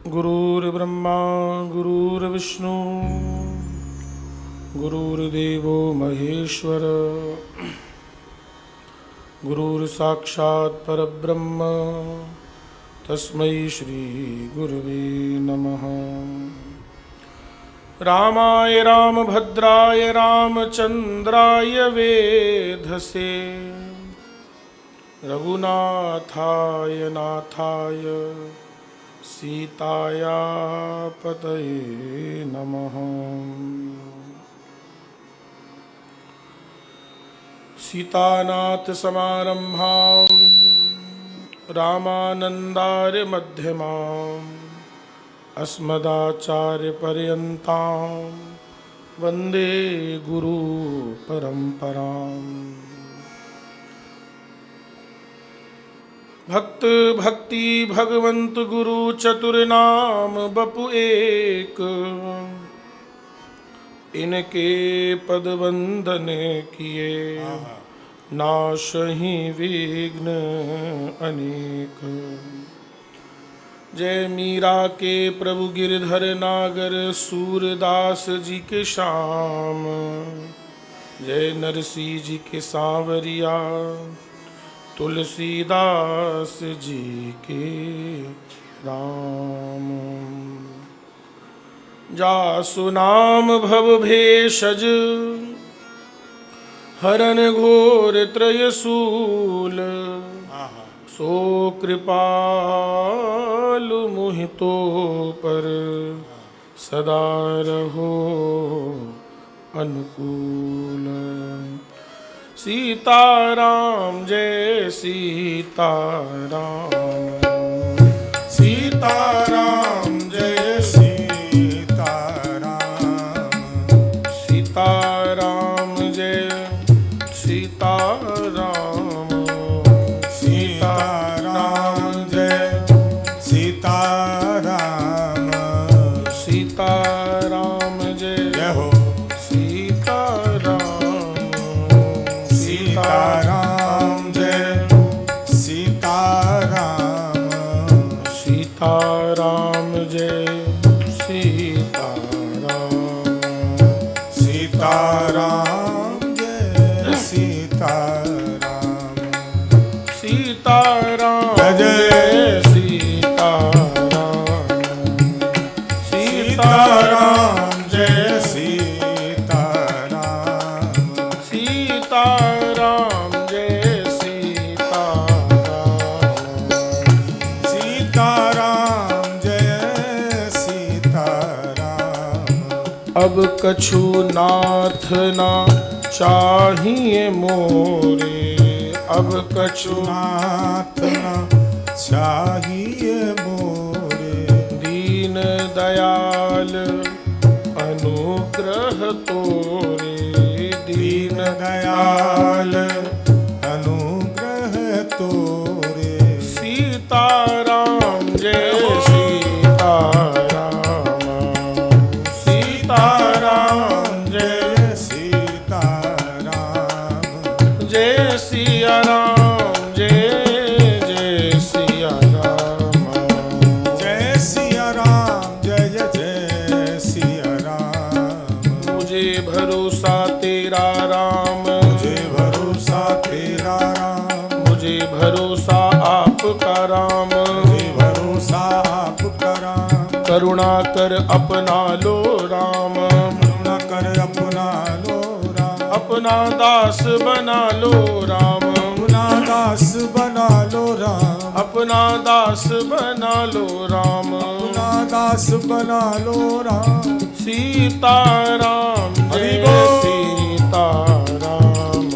गुरुर्ब्रह्मा गुरुर्विष्णु गुरुर्देवो महेश्वर गुरुर्साक्षात् परब्रह्म तस्मै श्री गुरुवे नमः। रामाय रामभद्राय रामचंद्राय वेधसे रघुनाथाय नाथाय सीताया पतये नमः। सीतानाथ समारंभां रामानंदार्य मध्यमाम् अस्मदाचार्य पर्यन्तां वन्दे गुरु परंपराम्। भक्त भक्ति भगवंत गुरु चतुर्नाम बपु एक, इनके पद वंदन किए नाशहि विघ्न अनेक। जय मीरा के प्रभु गिरधर नागर सूरदास जी के श्याम, जय नरसिंह जी के सांवरिया तुलसीदास जी के राम। जासु नाम भव भेषज हरन घोर त्रयसूल, सो कृपालु मोहितो पर सदा रहो अनुकूल। सीताराम जय सीताराम, सीताराम जय सीताराम, सीताराम जय सीताराम, सीताराम जय सीताराम, सीताराम जय जय हो सीताराम जय सीताराम, सीताराम जय सीताराम, सीताराम जय सीताराम, सीताराम जय सीताराम, सीताराम जय सीताराम, सीताराम अब कछु नाथ ना चाहिए मोरे, अब कछु नाथ ना चाहिए मोरे। दीन दयाल अनुग्रह तोरे, दीन दयाल अनुग्रह तोरे। सीताराम जय भरोसा तेरा राम, मुझे भरोसा तेरा राम, मुझे भरोसा आपका राम, मुझे भरोसा आपका राम। करुणा कर अपना लो राम, करुणा कर अपना लो राम, अपना दास बना लो राम, अपना दास बना लो राम, अपना दास बना लो राम, अपना दास बना लो राम। सीताराम जय सीताराम,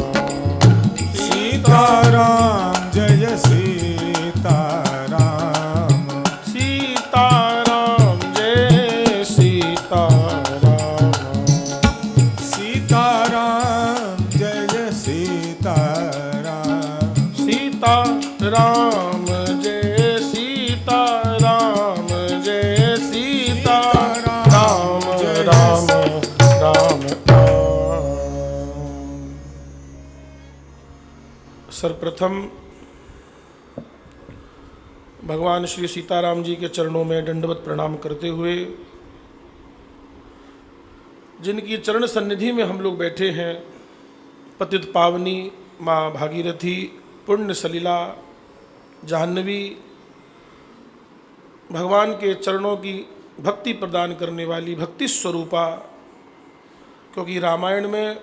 सीताराम जय सीताराम, सीताराम जय सीताराम, सीताराम जय सीताराम, सीताराम जय सीताराम, जय सीताराम राम राम सर्वप्रथम भगवान श्री सीताराम जी के चरणों में दंडवत प्रणाम करते हुए, जिनकी चरण सन्निधि में हम लोग बैठे हैं, पतित पावनी माँ भागीरथी, पुण्य सलिला जाह्नवी, भगवान के चरणों की भक्ति प्रदान करने वाली भक्ति स्वरूपा। क्योंकि रामायण में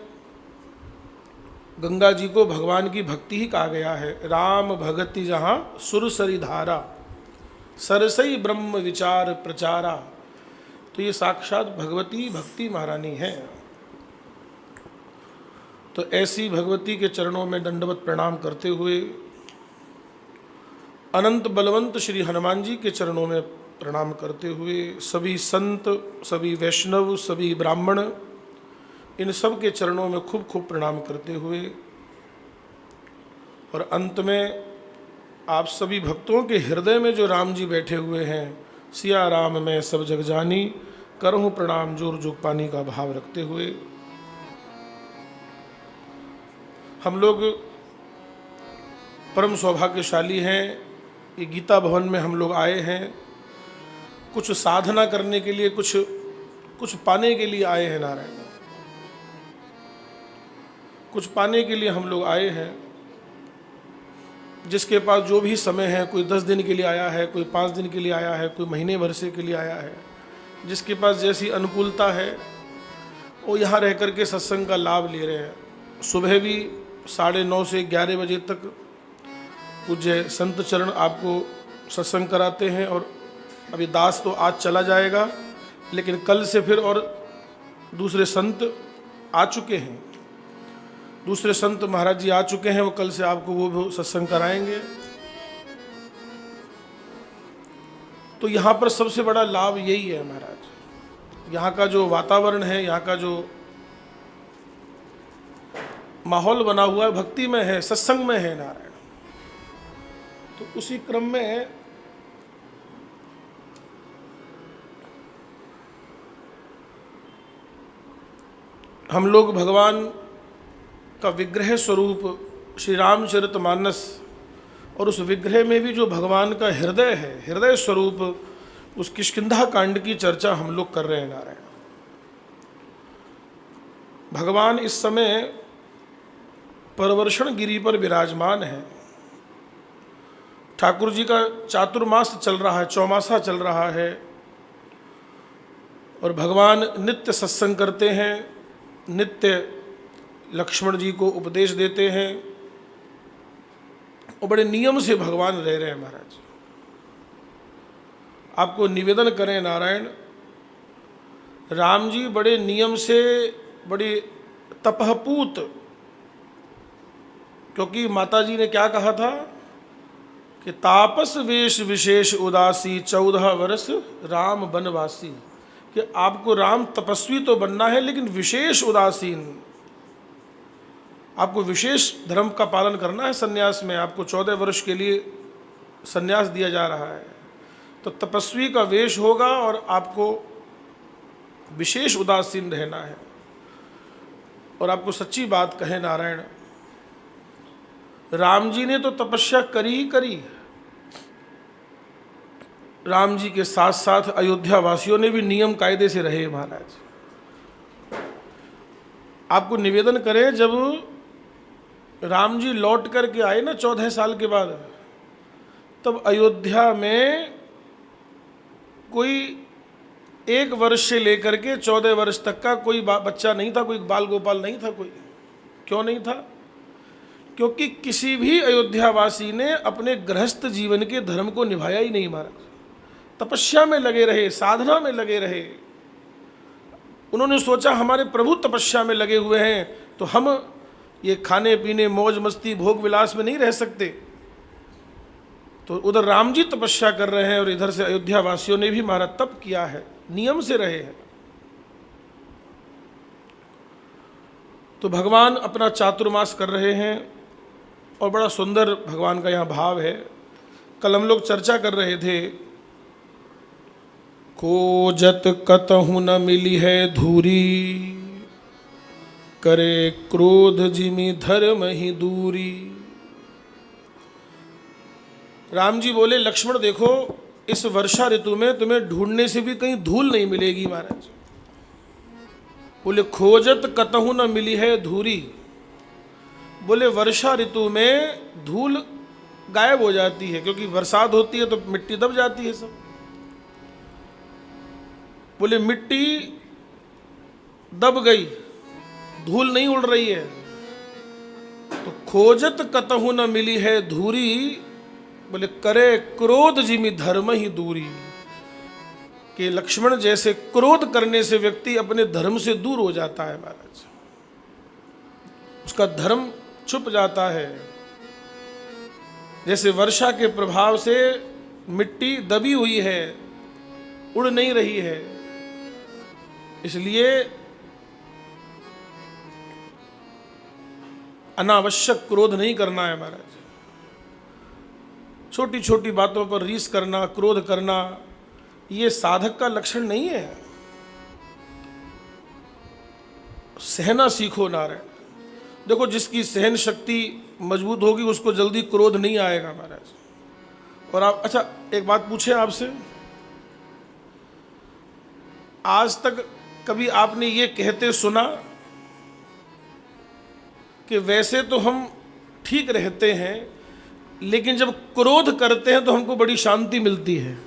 गंगा जी को भगवान की भक्ति ही कहा गया है। राम भगति जहाँ सुरसरी धारा, सरसई ब्रह्म विचार प्रचारा। तो ये साक्षात भगवती भक्ति महारानी है। तो ऐसी भगवती के चरणों में दंडवत प्रणाम करते हुए, अनंत बलवंत श्री हनुमान जी के चरणों में प्रणाम करते हुए, सभी संत, सभी वैष्णव, सभी ब्राह्मण, इन सब के चरणों में खूब खूब प्रणाम करते हुए, और अंत में आप सभी भक्तों के हृदय में जो राम जी बैठे हुए हैं, सिया राम मैं सब जग जानी, करहूँ प्रणाम जोर जोग पानी का भाव रखते हुए, हम लोग परम सौभाग्यशाली हैं। ये गीता भवन में हम लोग आए हैं, कुछ साधना करने के लिए, कुछ पाने के लिए आए हैं। नारायण, कुछ पाने के लिए हम लोग आए हैं। जिसके पास जो भी समय है, कोई 10 दिन के लिए आया है, कोई 5 दिन के लिए आया है, कोई महीने भर से के लिए आया है, जिसके पास जैसी अनुकूलता है वो यहाँ रह कर के सत्संग का लाभ ले रहे हैं। सुबह भी 9:30 से 11 बजे तक पूज्य संत चरण आपको सत्संग कराते हैं। और अभी दास तो आज चला जाएगा, लेकिन कल से फिर और दूसरे संत आ चुके हैं, दूसरे संत महाराज जी आ चुके हैं, वो कल से आपको वो भी सत्संग कराएंगे। तो यहाँ पर सबसे बड़ा लाभ यही है महाराज, यहाँ का जो वातावरण है, यहाँ का जो माहौल बना हुआ है, भक्ति में है, सत्संग में है नारायण। तो उसी क्रम में हम लोग भगवान का विग्रह स्वरूप श्री रामचरितमानस, और उस विग्रह में भी जो भगवान का हृदय है, हृदय स्वरूप, उस किष्किंधा कांड की चर्चा हम लोग कर रहे हैं नारायण। भगवान इस समय परवर्षण गिरी पर विराजमान है। ठाकुर जी का चातुर्मास चल रहा है, चौमासा चल रहा है, और भगवान नित्य सत्संग करते हैं, नित्य लक्ष्मण जी को उपदेश देते हैं, और बड़े नियम से भगवान रह रहे हैं महाराज। आपको निवेदन करें नारायण, राम जी बड़े नियम से, बड़े तपहपूत, क्योंकि माता जी ने क्या कहा था कि तापस वेश विशेष उदासी, 14 वर्ष राम बनवासी। कि आपको राम तपस्वी तो बनना है, लेकिन विशेष उदासीन, आपको विशेष धर्म का पालन करना है। सन्यास में आपको 14 वर्ष के लिए सन्यास दिया जा रहा है, तो तपस्वी का वेश होगा और आपको विशेष उदासीन रहना है। और आपको सच्ची बात कहे नारायण, राम जी ने तो तपस्या करी ही करी, राम जी के साथ साथ अयोध्या वासियों ने भी नियम कायदे से रहे महाराज। आपको निवेदन करें, जब राम जी लौट करके आए ना 14 साल के बाद, तब अयोध्या में कोई 1 वर्ष से लेकर के 14 वर्ष तक का कोई बच्चा नहीं था, कोई बाल गोपाल नहीं था कोई। क्यों नहीं था? क्योंकि किसी भी अयोध्यावासी ने अपने गृहस्थ जीवन के धर्म को निभाया ही नहीं महाराज। तपस्या में लगे रहे, साधना में लगे रहे। उन्होंने सोचा हमारे प्रभु तपस्या में लगे हुए हैं, तो हम ये खाने पीने, मौज मस्ती, भोग विलास में नहीं रह सकते। तो उधर राम जी तपस्या कर रहे हैं और इधर से अयोध्या वासियों ने भी महाराज तप किया है, नियम से रहे हैं। तो भगवान अपना चातुर्मास कर रहे हैं, और बड़ा सुंदर भगवान का यहाँ भाव है। कल हम लोग चर्चा कर रहे थे, को जत कतहु न मिली है धूरी, करे क्रोध जिमि धर्म ही दूरी। राम जी बोले लक्ष्मण देखो, इस वर्षा ऋतु में तुम्हें ढूंढने से भी कहीं धूल नहीं मिलेगी महाराज। बोले खोजत कतहु न मिली है धूरी। बोले वर्षा ऋतु में धूल गायब हो जाती है, क्योंकि बरसात होती है तो मिट्टी दब जाती है सब। बोले मिट्टी दब गई, धूल नहीं उड़ रही है। तो खोजत कतहु न मिली है धूरी। बोले करे क्रोध जिमि धर्म ही दूरी। कि लक्ष्मण जैसे क्रोध करने से व्यक्ति अपने धर्म से दूर हो जाता है महाराज, उसका धर्म छुप जाता है। जैसे वर्षा के प्रभाव से मिट्टी दबी हुई है, उड़ नहीं रही है, इसलिए अनावश्यक क्रोध नहीं करना है महाराज। छोटी छोटी बातों पर रीस करना, क्रोध करना, ये साधक का लक्षण नहीं है। सहना सीखो नारायण। देखो जिसकी सहन शक्ति मजबूत होगी उसको जल्दी क्रोध नहीं आएगा महाराज। और आप अच्छा एक बात पूछे आपसे, आज तक कभी आपने ये कहते सुना कि वैसे तो हम ठीक रहते हैं लेकिन जब क्रोध करते हैं तो हमको बड़ी शांति मिलती है?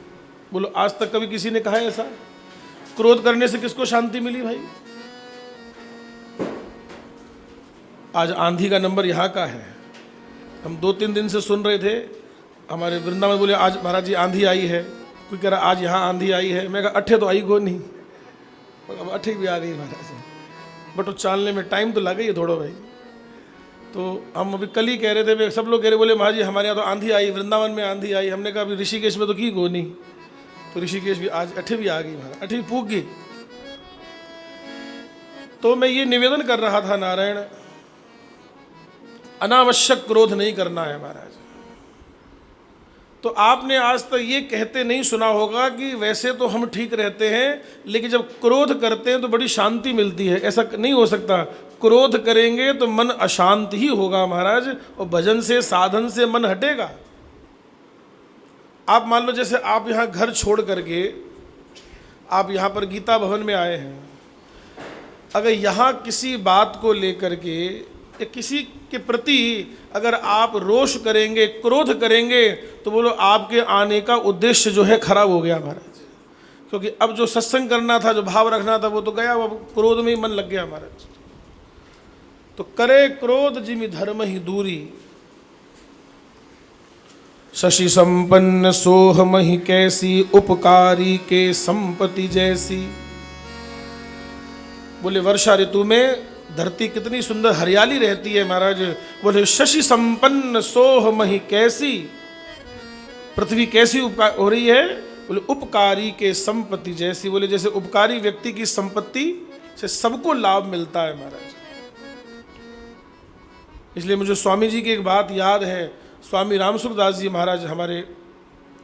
बोलो आज तक कभी किसी ने कहा है ऐसा? क्रोध करने से किसको शांति मिली भाई? आज आंधी का नंबर यहाँ का है। हम 2-3 दिन से सुन रहे थे हमारे वृंदावन, बोले आज महाराज जी आंधी आई है। कोई कह रहा आज यहाँ आंधी आई है। मैं कहा अट्ठे तो आई को नहीं, अब अट्ठे भी आ गई महाराज, बट वो चालने में टाइम तो लगा ही थोड़ा भाई। तो हम अभी कल ही कह रहे थे, सब लोग कह रहे बोले महाराज जी हमारे यहाँ तो आंधी आई, वृंदावन में आंधी आई। हमने कहा अभी ऋषिकेश में तो की को नहीं, तो ऋषिकेश भी आज अट्ठे भी आ गई महाराज, अट्ठे भी पूग गई। तो मैं ये निवेदन कर रहा था नारायण, अनावश्यक क्रोध नहीं करना है महाराज। तो आपने आज तक ये कहते नहीं सुना होगा कि वैसे तो हम ठीक रहते हैं लेकिन जब क्रोध करते हैं तो बड़ी शांति मिलती है। ऐसा नहीं हो सकता। क्रोध करेंगे तो मन अशांत ही होगा महाराज, और भजन से साधन से मन हटेगा। आप मान लो जैसे आप यहाँ घर छोड़ करके आप यहाँ पर गीता भवन में आए हैं, अगर यहाँ किसी बात को लेकर के या किसी के प्रति अगर आप रोष करेंगे, क्रोध करेंगे, तो बोलो आपके आने का उद्देश्य जो है खराब हो गया महाराज। क्योंकि अब जो सत्संग करना था, जो भाव रखना था, वो तो गया, अब क्रोध में ही मन लग गया महाराज। तो करे क्रोध जिमि धर्म ही दूरी। शशि संपन्न सोह मही कैसी, उपकारी के संपत्ति जैसी। बोले वर्षा ऋतु में धरती कितनी सुंदर हरियाली रहती है महाराज। बोले शशि संपन्न सोह मही कैसी, पृथ्वी कैसी हो रही है? बोले उपकारी के संपत्ति जैसी। बोले जैसे उपकारी व्यक्ति की संपत्ति से सबको लाभ मिलता है महाराज। इसलिए मुझे स्वामी जी की एक बात याद है। स्वामी रामसुखदास जी महाराज, हमारे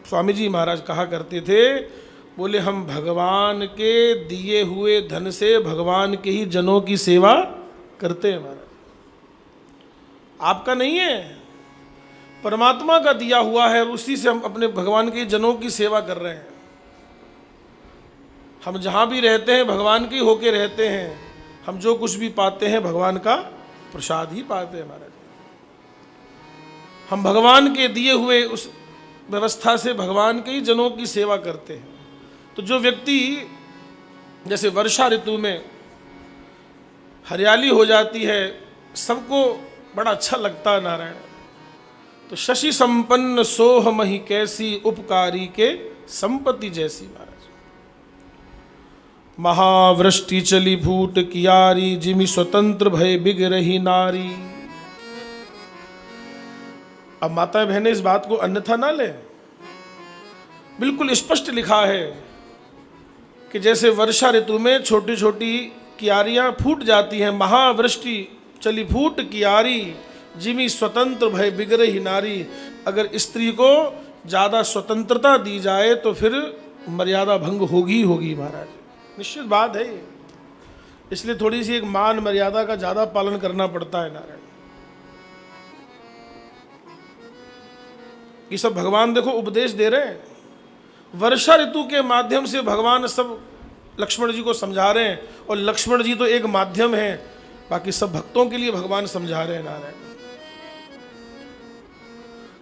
स्वामी जी महाराज कहा करते थे, बोले हम भगवान के दिए हुए धन से भगवान के ही जनों की सेवा करते हैं महाराज। आपका नहीं है, परमात्मा का दिया हुआ है, उसी से हम अपने भगवान के जनों की सेवा कर रहे हैं। हम जहाँ भी रहते हैं भगवान के होके रहते हैं। हम जो कुछ भी पाते हैं भगवान का प्रसाद ही पाते हैं महाराज। हम भगवान के दिए हुए उस व्यवस्था से भगवान के ही जनों की सेवा करते हैं। तो जो व्यक्ति जैसे वर्षा ऋतु में हरियाली हो जाती है, सबको बड़ा अच्छा लगता है नारायण। तो शशि संपन्न सोह मही कैसी, उपकारी के संपत्ति जैसी महाराज। महावृष्टि चली भूट कियारी, जिमि स्वतंत्र भय बिग रही नारी। अब माता बहनें इस बात को अन्यथा ना ले, बिल्कुल स्पष्ट लिखा है कि जैसे वर्षा ऋतु में छोटी छोटी कियारियां फूट जाती हैं, महावृष्टि चली फूट कियारी, जिमि स्वतंत्र भय बिगड़ ही नारी। अगर स्त्री को ज़्यादा स्वतंत्रता दी जाए तो फिर मर्यादा भंग होगी होगी महाराज, निश्चित बात है ये। इसलिए थोड़ी सी एक मान मर्यादा का ज़्यादा पालन करना पड़ता है नारायण। ये सब भगवान देखो उपदेश दे रहे हैं। वर्षा ऋतु के माध्यम से भगवान सब लक्ष्मण जी को समझा रहे हैं, और लक्ष्मण जी तो एक माध्यम है, बाकी सब भक्तों के लिए भगवान समझा रहे हैं। नारायण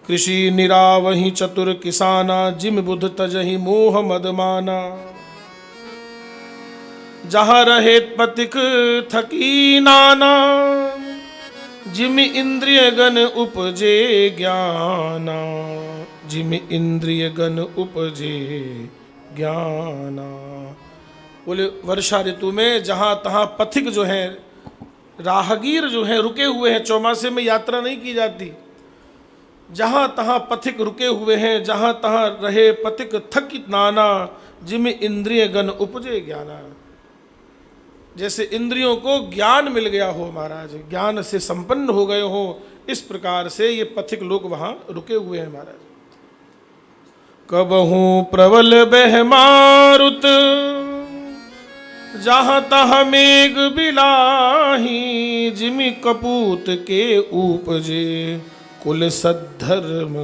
कृषि निरावहि चतुर किसाना, जिम बुध तजहि मोह मदमाना। जहाँ रहे पथिक थकी नाना, जिम इंद्रिय गण उपजे ज्ञाना। जिम इंद्रिय गण उपजे ज्ञाना। बोले वर्षा ऋतु में जहाँ तहाँ पथिक जो है, राहगीर जो है रुके हुए हैं, चौमासे में यात्रा नहीं की जाती, जहाँ तहाँ पथिक रुके हुए हैं, जहाँ तहाँ रहे पथिक थकित नाना, जिम इंद्रिय गण उपजे ज्ञाना। जैसे इंद्रियों को ज्ञान मिल गया हो महाराज, ज्ञान से संपन्न हो गए हो, इस प्रकार से ये पथिक लोग वहाँ रुके हुए हैं महाराज। कबहू प्रबल बह मारुत, जहाँ तहाँ मेघ बिलाही। जिमि कपूत के उपजे, कुल सद्धर्म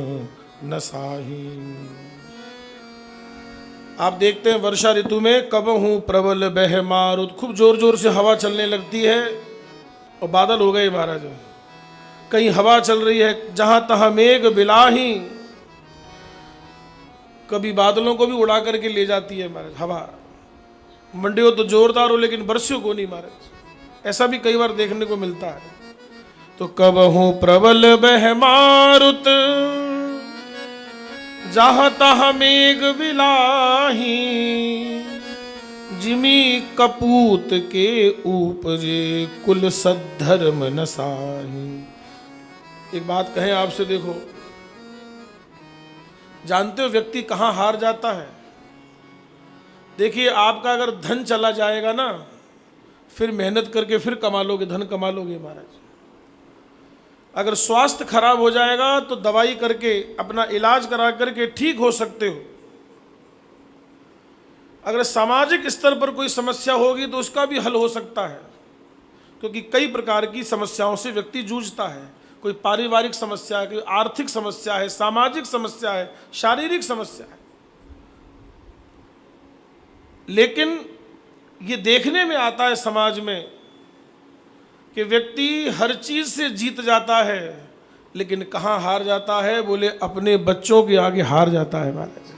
नसाही। आप देखते हैं वर्षा ऋतु में कबहू प्रबल बह मारुत, खूब जोर जोर से हवा चलने लगती है, और बादल हो गए महाराज। कहीं हवा चल रही है, जहां तहां मेघ बिलाही, कभी बादलों को भी उड़ा करके ले जाती है महाराज हवा। मंडी हो तो जोरदार हो, लेकिन बरसियों को नहीं महाराज। ऐसा भी कई बार देखने को मिलता है। तो कबहू प्रबल बह मारुत, जहाँ तहाँ मेघ बिलाही। जिमि कपूत के उपजे, कुल सद्धर्म नसाही। एक बात कहें आपसे, देखो जानते हो व्यक्ति कहाँ हार जाता है? देखिए आपका अगर धन चला जाएगा ना, फिर मेहनत करके फिर कमा लोगे, धन कमा लोगे महाराज। अगर स्वास्थ्य खराब हो जाएगा तो दवाई करके, अपना इलाज करा करके ठीक हो सकते हो। अगर सामाजिक स्तर पर कोई समस्या होगी तो उसका भी हल हो सकता है, क्योंकि कई प्रकार की समस्याओं से व्यक्ति जूझता है। कोई पारिवारिक समस्या है, कोई आर्थिक समस्या है, सामाजिक समस्या है, शारीरिक समस्या है। लेकिन ये देखने में आता है समाज में कि व्यक्ति हर चीज से जीत जाता है, लेकिन कहाँ हार जाता है? बोले अपने बच्चों के आगे हार जाता है महाराज,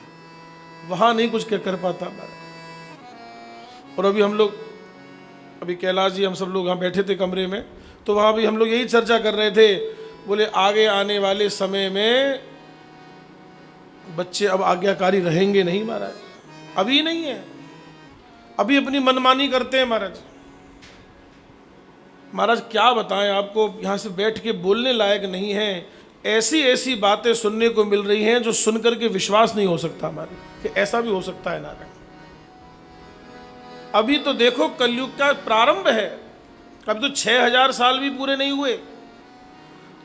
वहाँ नहीं कुछ कर पाता महाराज। और अभी हम लोग, अभी कैलाश जी हम सब लोग वहाँ बैठे थे कमरे में, तो वहाँ भी हम लोग यही चर्चा कर रहे थे। बोले आगे आने वाले समय में बच्चे अब आज्ञाकारी रहेंगे नहीं महाराज, अभी नहीं है, अभी अपनी मनमानी करते हैं महाराज। महाराज क्या बताएं आपको, यहाँ से बैठ के बोलने लायक नहीं है। ऐसी ऐसी बातें सुनने को मिल रही हैं जो सुनकर के विश्वास नहीं हो सकता हमारे कि ऐसा भी हो सकता है नारायण। अभी तो देखो कलयुग का प्रारंभ है, अभी तो 6000 साल भी पूरे नहीं हुए,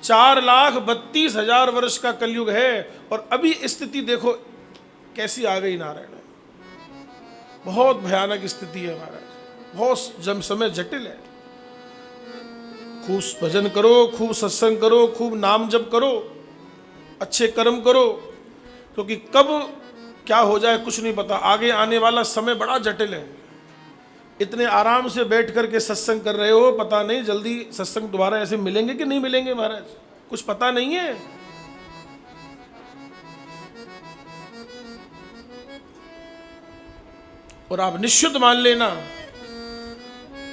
4,32,000 वर्ष का कलयुग है, और अभी स्थिति देखो कैसी आ गई नारायण। बहुत भयानक स्थिति है महाराज, बहुत समय जटिल है। खूब भजन करो, खूब सत्संग करो, खूब नाम जप करो, अच्छे कर्म करो, क्योंकि कब क्या हो जाए कुछ नहीं पता। आगे आने वाला समय बड़ा जटिल है। इतने आराम से बैठ करके सत्संग कर रहे हो, पता नहीं जल्दी सत्संग दोबारा ऐसे मिलेंगे कि नहीं मिलेंगे महाराज, कुछ पता नहीं है। और आप निश्चित मान लेना,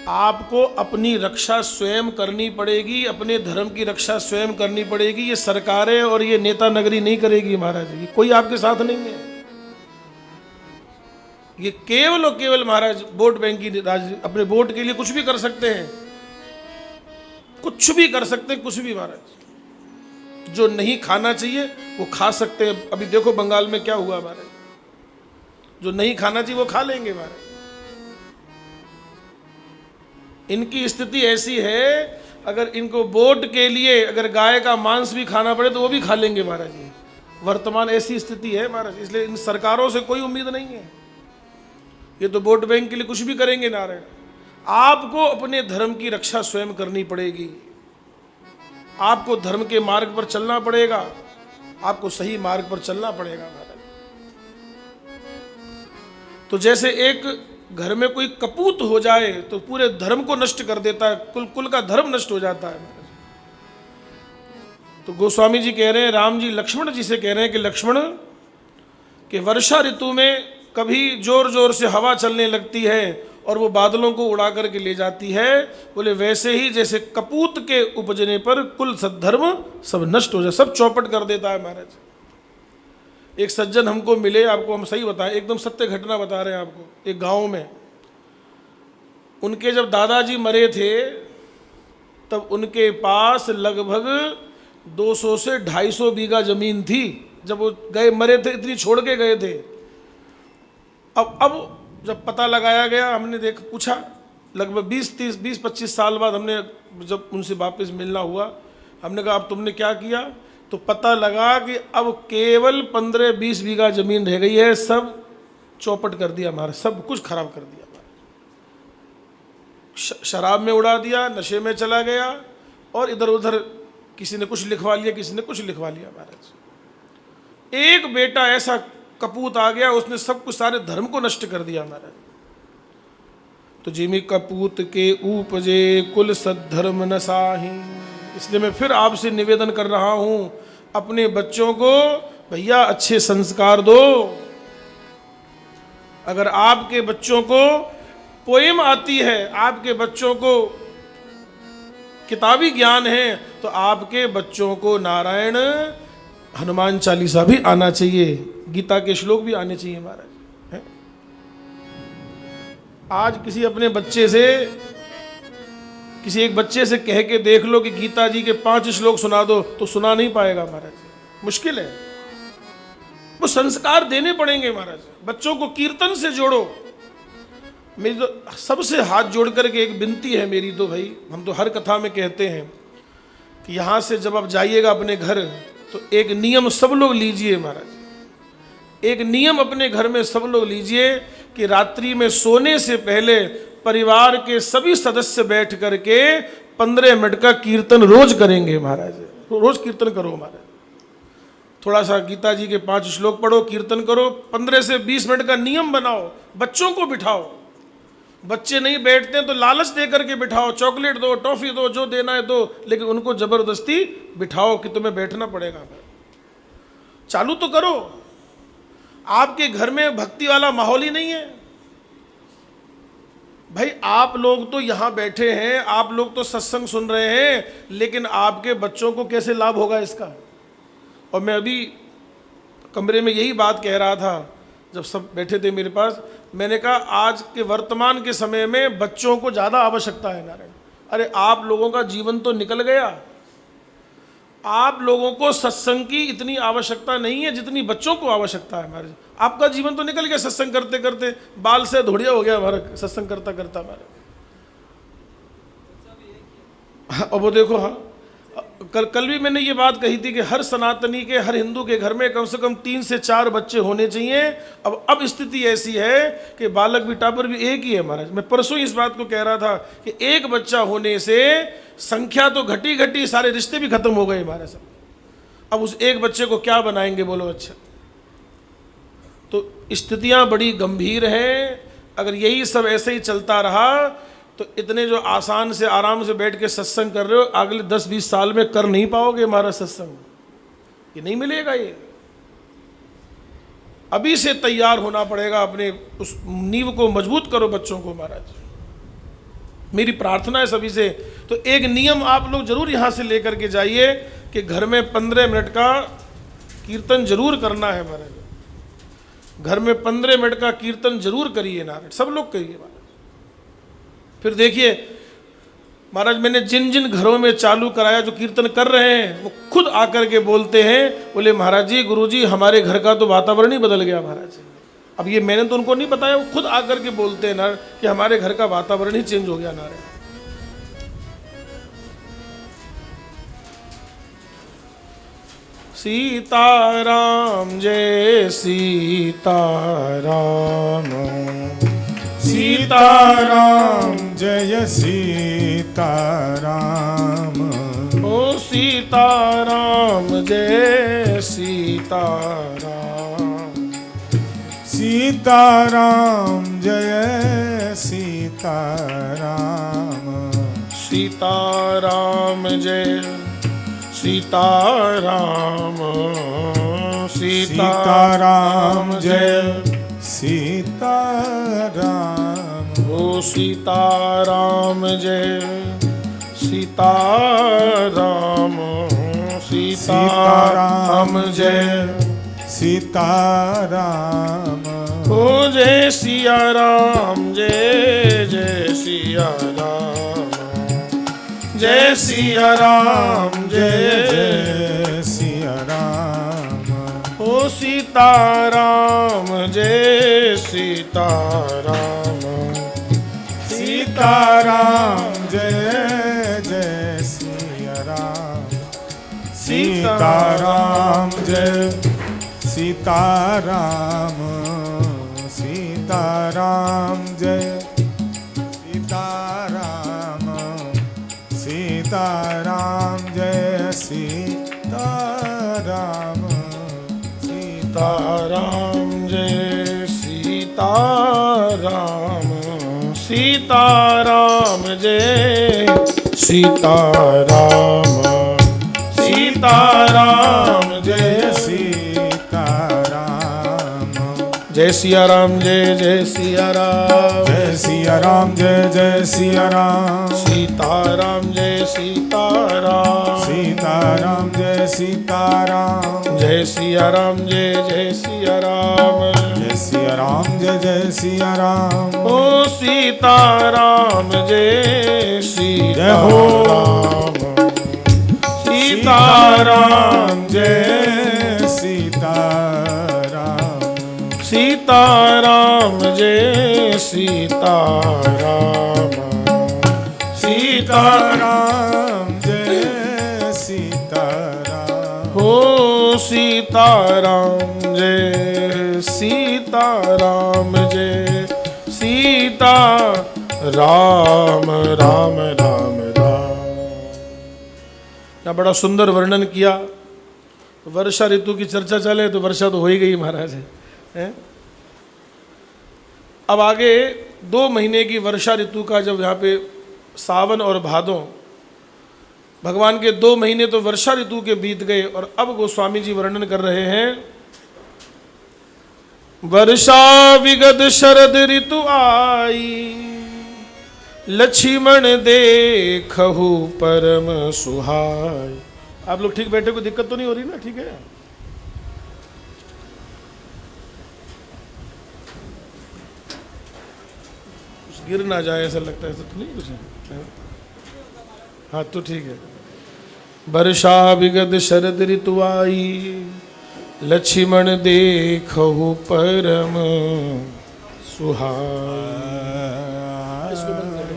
आपको अपनी रक्षा स्वयं करनी पड़ेगी, अपने धर्म की रक्षा स्वयं करनी पड़ेगी। ये सरकारें और ये नेता नगरी नहीं करेगी महाराज, ये कोई आपके साथ नहीं है। ये केवल और केवल महाराज वोट बैंक की राज, अपने वोट के लिए कुछ भी कर सकते हैं, कुछ भी कर सकते हैं, कुछ भी महाराज। जो नहीं खाना चाहिए वो खा सकते हैं। अभी देखो बंगाल में क्या हुआ महाराज, जो नहीं खाना चाहिए वो खा लेंगे महाराज। इनकी स्थिति ऐसी है, अगर इनको वोट के लिए अगर गाय का मांस भी खाना पड़े तो वो भी खा लेंगे महाराज। ये वर्तमान ऐसी स्थिति है महाराज, इसलिए इन सरकारों से कोई उम्मीद नहीं है। ये तो वोट बैंक के लिए कुछ भी करेंगे नारायण। आपको अपने धर्म की रक्षा स्वयं करनी पड़ेगी, आपको धर्म के मार्ग पर चलना पड़ेगा। आपको सही मार्ग पर चलना पड़ेगा महाराज। तो जैसे एक घर में कोई कपूत हो जाए तो पूरे धर्म को नष्ट कर देता है, कुल का धर्म नष्ट हो जाता है महाराज। तो गोस्वामी जी कह रहे हैं, राम जी लक्ष्मण जी से कह रहे हैं कि लक्ष्मण, कि वर्षा ऋतु में कभी जोर जोर से हवा चलने लगती है और वो बादलों को उड़ा करके ले जाती है, बोले वैसे ही जैसे कपूत के उपजने पर कुल सद्धर्म सब नष्ट हो जाए, सब चौपट कर देता है महाराज। एक सज्जन हमको मिले, आपको हम सही बताएं, एकदम सत्य घटना बता रहे हैं आपको। एक गांव में उनके जब दादाजी मरे थे तब उनके पास लगभग 200 से 250 बीघा जमीन थी। जब वो गए मरे थे इतनी छोड़ के गए थे। अब जब पता लगाया गया, हमने पूछा, लगभग 20-25 साल बाद हमने जब उनसे वापस मिलना हुआ, हमने कहा अब तुमने क्या किया? तो पता लगा कि अब केवल 15-20 बीघा जमीन रह गई है, सब चौपट कर दिया हमारा, सब कुछ खराब कर दिया हमारा। शराब में उड़ा दिया, नशे में चला गया, और इधर उधर किसी ने कुछ लिखवा लिया, किसी ने कुछ लिखवा लिया महाराज। एक बेटा ऐसा कपूत आ गया, उसने सब कुछ सारे धर्म को नष्ट कर दिया महाराज। तो जिमी कपूत के उपजे कुल सद्धर्म नसाही। इसलिए मैं फिर आपसे निवेदन कर रहा हूं, अपने बच्चों को भैया अच्छे संस्कार दो। अगर आपके बच्चों को पोएम आती है, आपके बच्चों को किताबी ज्ञान है, तो आपके बच्चों को नारायण हनुमान चालीसा भी आना चाहिए, गीता के श्लोक भी आने चाहिए महाराज। है? आज किसी अपने बच्चे से, किसी एक बच्चे से कह के देख लो कि गीता जी के 5 श्लोक सुना दो, तो सुना नहीं पाएगा महाराज, मुश्किल है। वो संस्कार देने पड़ेंगे महाराज। बच्चों को कीर्तन से जोड़ो। मेरी तो सबसे हाथ जोड़ करके एक विनती है मेरी, तो भाई हम तो हर कथा में कहते हैं कि यहाँ से जब आप जाइएगा अपने घर, तो एक नियम सब लोग लीजिए महाराज। एक नियम अपने घर में सब लोग लीजिए कि रात्रि में सोने से पहले परिवार के सभी सदस्य बैठ करके 15 मिनट का कीर्तन रोज करेंगे महाराज। रोज कीर्तन करो महाराज। थोड़ा सा गीता जी के 5 श्लोक पढ़ो, कीर्तन करो, 15 से 20 मिनट का नियम बनाओ, बच्चों को बिठाओ। बच्चे नहीं बैठते तो लालच दे करके बिठाओ, चॉकलेट दो, टॉफी दो, जो देना है दो, लेकिन उनको जबरदस्ती बिठाओ कि तुम्हें बैठना पड़ेगा। चालू तो करो। आपके घर में भक्ति वाला माहौल ही नहीं है भाई। आप लोग तो यहाँ बैठे हैं, आप लोग तो सत्संग सुन रहे हैं, लेकिन आपके बच्चों को कैसे लाभ होगा इसका? और मैं अभी कमरे में यही बात कह रहा था जब सब बैठे थे मेरे पास। मैंने कहा आज के वर्तमान के समय में बच्चों को ज़्यादा आवश्यकता है नारायण। अरे आप लोगों का जीवन तो निकल गया, आप लोगों को सत्संग की इतनी आवश्यकता नहीं है जितनी बच्चों को आवश्यकता है हमारे। आपका जीवन तो निकल गया सत्संग करते करते, बाल से धोड़िया हो गया हमारा सत्संग करता करता हमारे। और वो देखो, हाँ कल भी मैंने ये बात कही थी कि हर सनातनी के, हर हिंदू के घर में कम से कम 3 से 4 बच्चे होने चाहिए। अब स्थिति ऐसी है कि बालक बेटा पर भी एक ही है महाराज। मैं परसों इस बात को कह रहा था कि एक बच्चा होने से संख्या तो घटी घटी, सारे रिश्ते भी खत्म हो गए महाराज। अब उस एक बच्चे को क्या बनाएंगे बोलो? अच्छा, तो स्थितियां बड़ी गंभीर हैं। अगर यही सब ऐसे ही चलता रहा तो इतने जो आसान से आराम से बैठ के सत्संग कर रहे हो, अगले 10-20 साल में कर नहीं पाओगे हमारा सत्संग। ये नहीं मिलेगा। ये अभी से तैयार होना पड़ेगा, अपने उस नींव को मजबूत करो बच्चों को महाराज। मेरी प्रार्थना है सभी से। तो एक नियम आप लोग जरूर यहाँ से लेकर के जाइए कि घर में 15 मिनट का कीर्तन जरूर करना है महाराज। घर में 15 मिनट का कीर्तन जरूर करिए नारायण, सब लोग करिए महाराज। फिर देखिए महाराज, मैंने जिन जिन घरों में चालू कराया, जो कीर्तन कर रहे हैं वो खुद आकर के बोलते हैं, बोले महाराज जी, गुरु जी, हमारे घर का तो वातावरण ही बदल गया महाराज। अब ये मैंने तो उनको नहीं बताया, वो खुद आकर के बोलते हैं ना कि हमारे घर का वातावरण ही चेंज हो गया नारायण। सीताराम जय सीताराम, सीताराम जय सीताराम, ओ सीताराम जय सीताराम। सीताराम। सीताराम जय सीताराम। सीताराम जय सीताराम। सीताराम जय सीताराम। ओ सीताराम जय सीताराम। सीताराम जय सीताराम। ओ जय सिया राम जय जय सिया राम। जय सिया राम जय जय सिया राम। ओ सीताराम जय सीताराम। सीताराम जय जय सिया राम। सीताराम जय सीताराम। सीताराम जय सीताराम। सीताराम जय सीताराम। सीताराम जय सीताराम। सीताराम जय सीताराम। सीताराम जय सीताराम। जय सिया राम जय जय सिया राम। जय सिया राम जय जय सिया राम। सीताराम जय सीताराम। सीताराम जय सीताराम। जय सिया राम जय जय सिया राम। जय सिया राम जय जय सिया राम। ओ सीताराम जय सीताराम। सीताराम जय सीताराम। सीताराम जय सीताराम। सीताराम जय सीताराम। हो सीताराम जय सीताराम जय सीता राम राम राम राम। क्या बड़ा सुंदर वर्णन किया। वर्षा ऋतु की चर्चा चले तो वर्षा तो हो ही गई महाराज है। अब आगे 2 महीने की वर्षा ऋतु का जब यहाँ पे सावन और भादों, भगवान के 2 महीने तो वर्षा ऋतु के बीत गए और अब गोस्वामी जी वर्णन कर रहे हैं। वर्षा विगत शरद ऋतु आई, लक्ष्मण देखहु परम सुहाय। आप लोग ठीक बैठे, कोई दिक्कत तो नहीं हो रही ना? ठीक है। कुछ गिर ना जाए ऐसा लगता है, ऐसा तो नहीं कुछ है? हाँ तो ठीक है। वर्षा विगत शरद ऋतु आई, लक्ष्मण देखहु परम सुहाय। इसको बंद कर दो।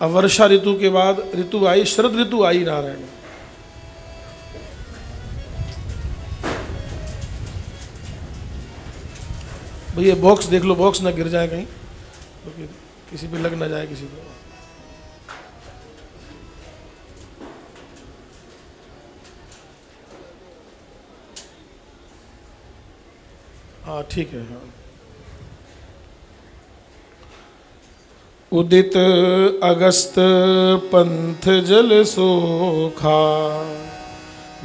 अब वर्षा ऋतु के बाद ऋतु आई, शरद ऋतु आई नारायण। भैया बॉक्स देख लो, बॉक्स ना गिर जाए कहीं, क्योंकि किसी पे लग ना जाए किसी को। हाँ ठीक है। हाँ उदित अगस्त पंथ जल सोखा,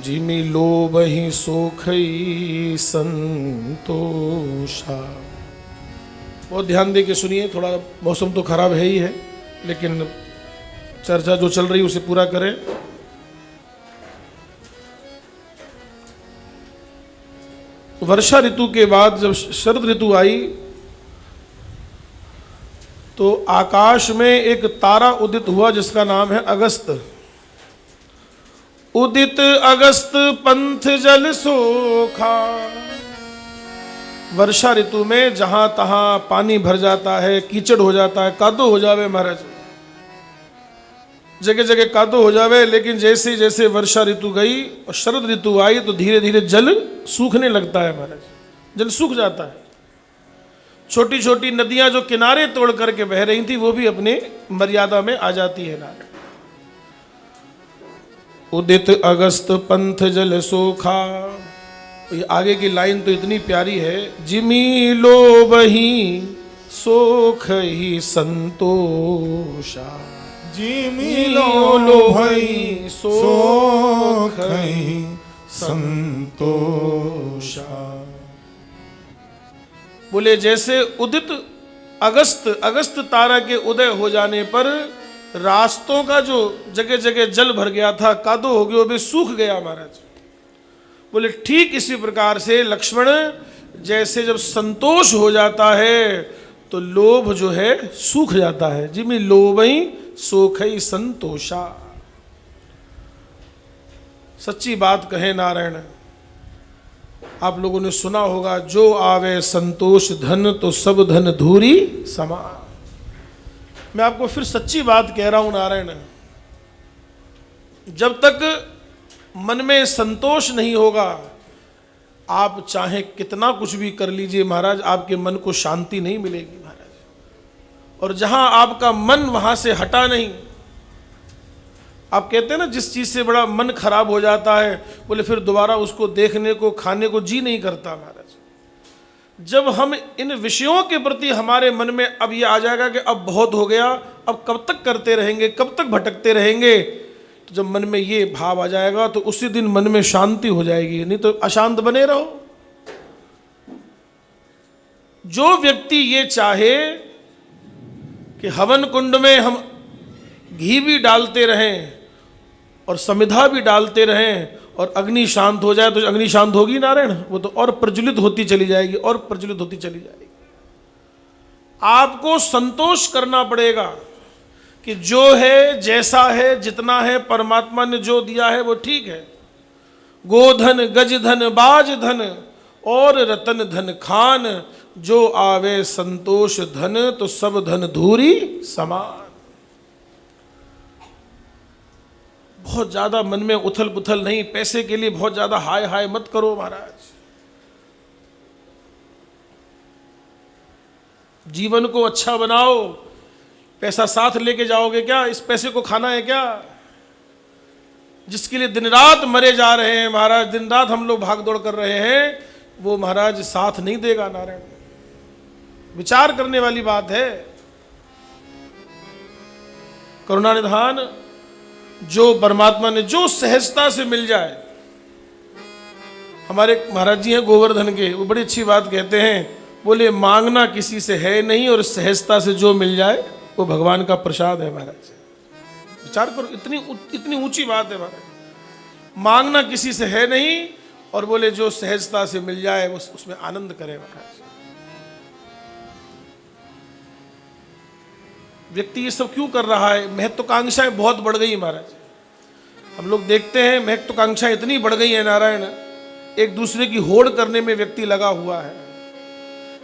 जिमि लोभहि सोखई संतोषा। बहुत ध्यान दे के सुनिए, थोड़ा मौसम तो खराब है ही है, लेकिन चर्चा जो चल रही है उसे पूरा करें। वर्षा ऋतु के बाद जब शरद ऋतु आई तो आकाश में एक तारा उदित हुआ जिसका नाम है अगस्त। उदित अगस्त पंथ जल सोखा। वर्षा ऋतु में जहां तहां पानी भर जाता है, कीचड़ हो जाता है, कादो हो जावे महाराज, जगह जगह कादो हो जावे। लेकिन जैसे जैसे वर्षा ऋतु गई और शरद ऋतु आई तो धीरे धीरे जल सूखने लगता है महाराज, जल सूख जाता है। छोटी छोटी नदियां जो किनारे तोड़ करके बह रही थी वो भी अपने मर्यादा में आ जाती है नारायण। उदित अगस्त पंथ जल सोखा। ये आगे की लाइन तो इतनी प्यारी है, जिमी लोभहि सोख ही संतोषा। जिमी लोभहि सोख ही संतोषा। बोले जैसे उदित अगस्त तारा के उदय हो जाने पर रास्तों का जो जगह जगह जल भर गया था, कादो हो गया, वो भी सूख गया महाराज। बोले ठीक इसी प्रकार से लक्ष्मण, जैसे जब संतोष हो जाता है तो लोभ जो है सूख जाता है। जिमी लोभहि सोखई संतोषा। सच्ची बात कहे नारायण, आप लोगों ने सुना होगा, जो आवे संतोष धन तो सब धन धूरी समान। मैं आपको फिर सच्ची बात कह रहा हूं नारायण, जब तक मन में संतोष नहीं होगा, आप चाहे कितना कुछ भी कर लीजिए महाराज, आपके मन को शांति नहीं मिलेगी महाराज। और जहां आपका मन वहां से हटा नहीं, आप कहते हैं ना जिस चीज से बड़ा मन खराब हो जाता है, बोले फिर दोबारा उसको देखने को खाने को जी नहीं करता महाराज। जब हम इन विषयों के प्रति हमारे मन में अब ये आ जाएगा कि अब बहुत हो गया, अब कब तक करते रहेंगे, कब तक भटकते रहेंगे, तो जब मन में ये भाव आ जाएगा तो उसी दिन मन में शांति हो जाएगी, नहीं तो अशांत बने रहो। जो व्यक्ति ये चाहे कि हवन कुंड में हम घी भी डालते रहें और समिधा भी डालते रहें और अग्नि शांत हो जाए, तो अग्नि शांत होगी नारायण, वो तो और प्रज्वलित होती चली जाएगी, और प्रज्वलित होती चली जाएगी। आपको संतोष करना पड़ेगा कि जो है, जैसा है, जितना है, परमात्मा ने जो दिया है वो ठीक है। गोधन गज धन बाज धन और रतन धन खान, जो आवे संतोष धन तो सब धन धूरी समान। बहुत ज्यादा मन में उथल पुथल नहीं, पैसे के लिए बहुत ज्यादा हाय हाय मत करो महाराज। जीवन को अच्छा बनाओ। पैसा साथ लेके जाओगे क्या? इस पैसे को खाना है क्या? जिसके लिए दिन रात मरे जा रहे हैं महाराज, दिन रात हम लोग भाग दौड़ कर रहे हैं, वो महाराज साथ नहीं देगा नारायण। विचार करने वाली बात है। करुणा निधान, जो परमात्मा ने जो सहजता से मिल जाए। हमारे महाराज जी हैं गोवर्धन के, वो बड़ी अच्छी बात कहते हैं, बोले मांगना किसी से है नहीं और सहजता से जो मिल जाए वो भगवान का प्रसाद है महाराज। विचार करो, इतनी ऊंची बात है महाराज। मांगना किसी से है नहीं और बोले जो सहजता से मिल जाए वो उसमें आनंद करे महाराज। व्यक्ति ये सब क्यों कर रहा है? महत्वाकांक्षाएं बहुत बढ़ गई महाराज। हम लोग देखते हैं महत्वाकांक्षाएं इतनी बढ़ गई है नारायण, एक दूसरे की होड़ करने में व्यक्ति लगा हुआ है,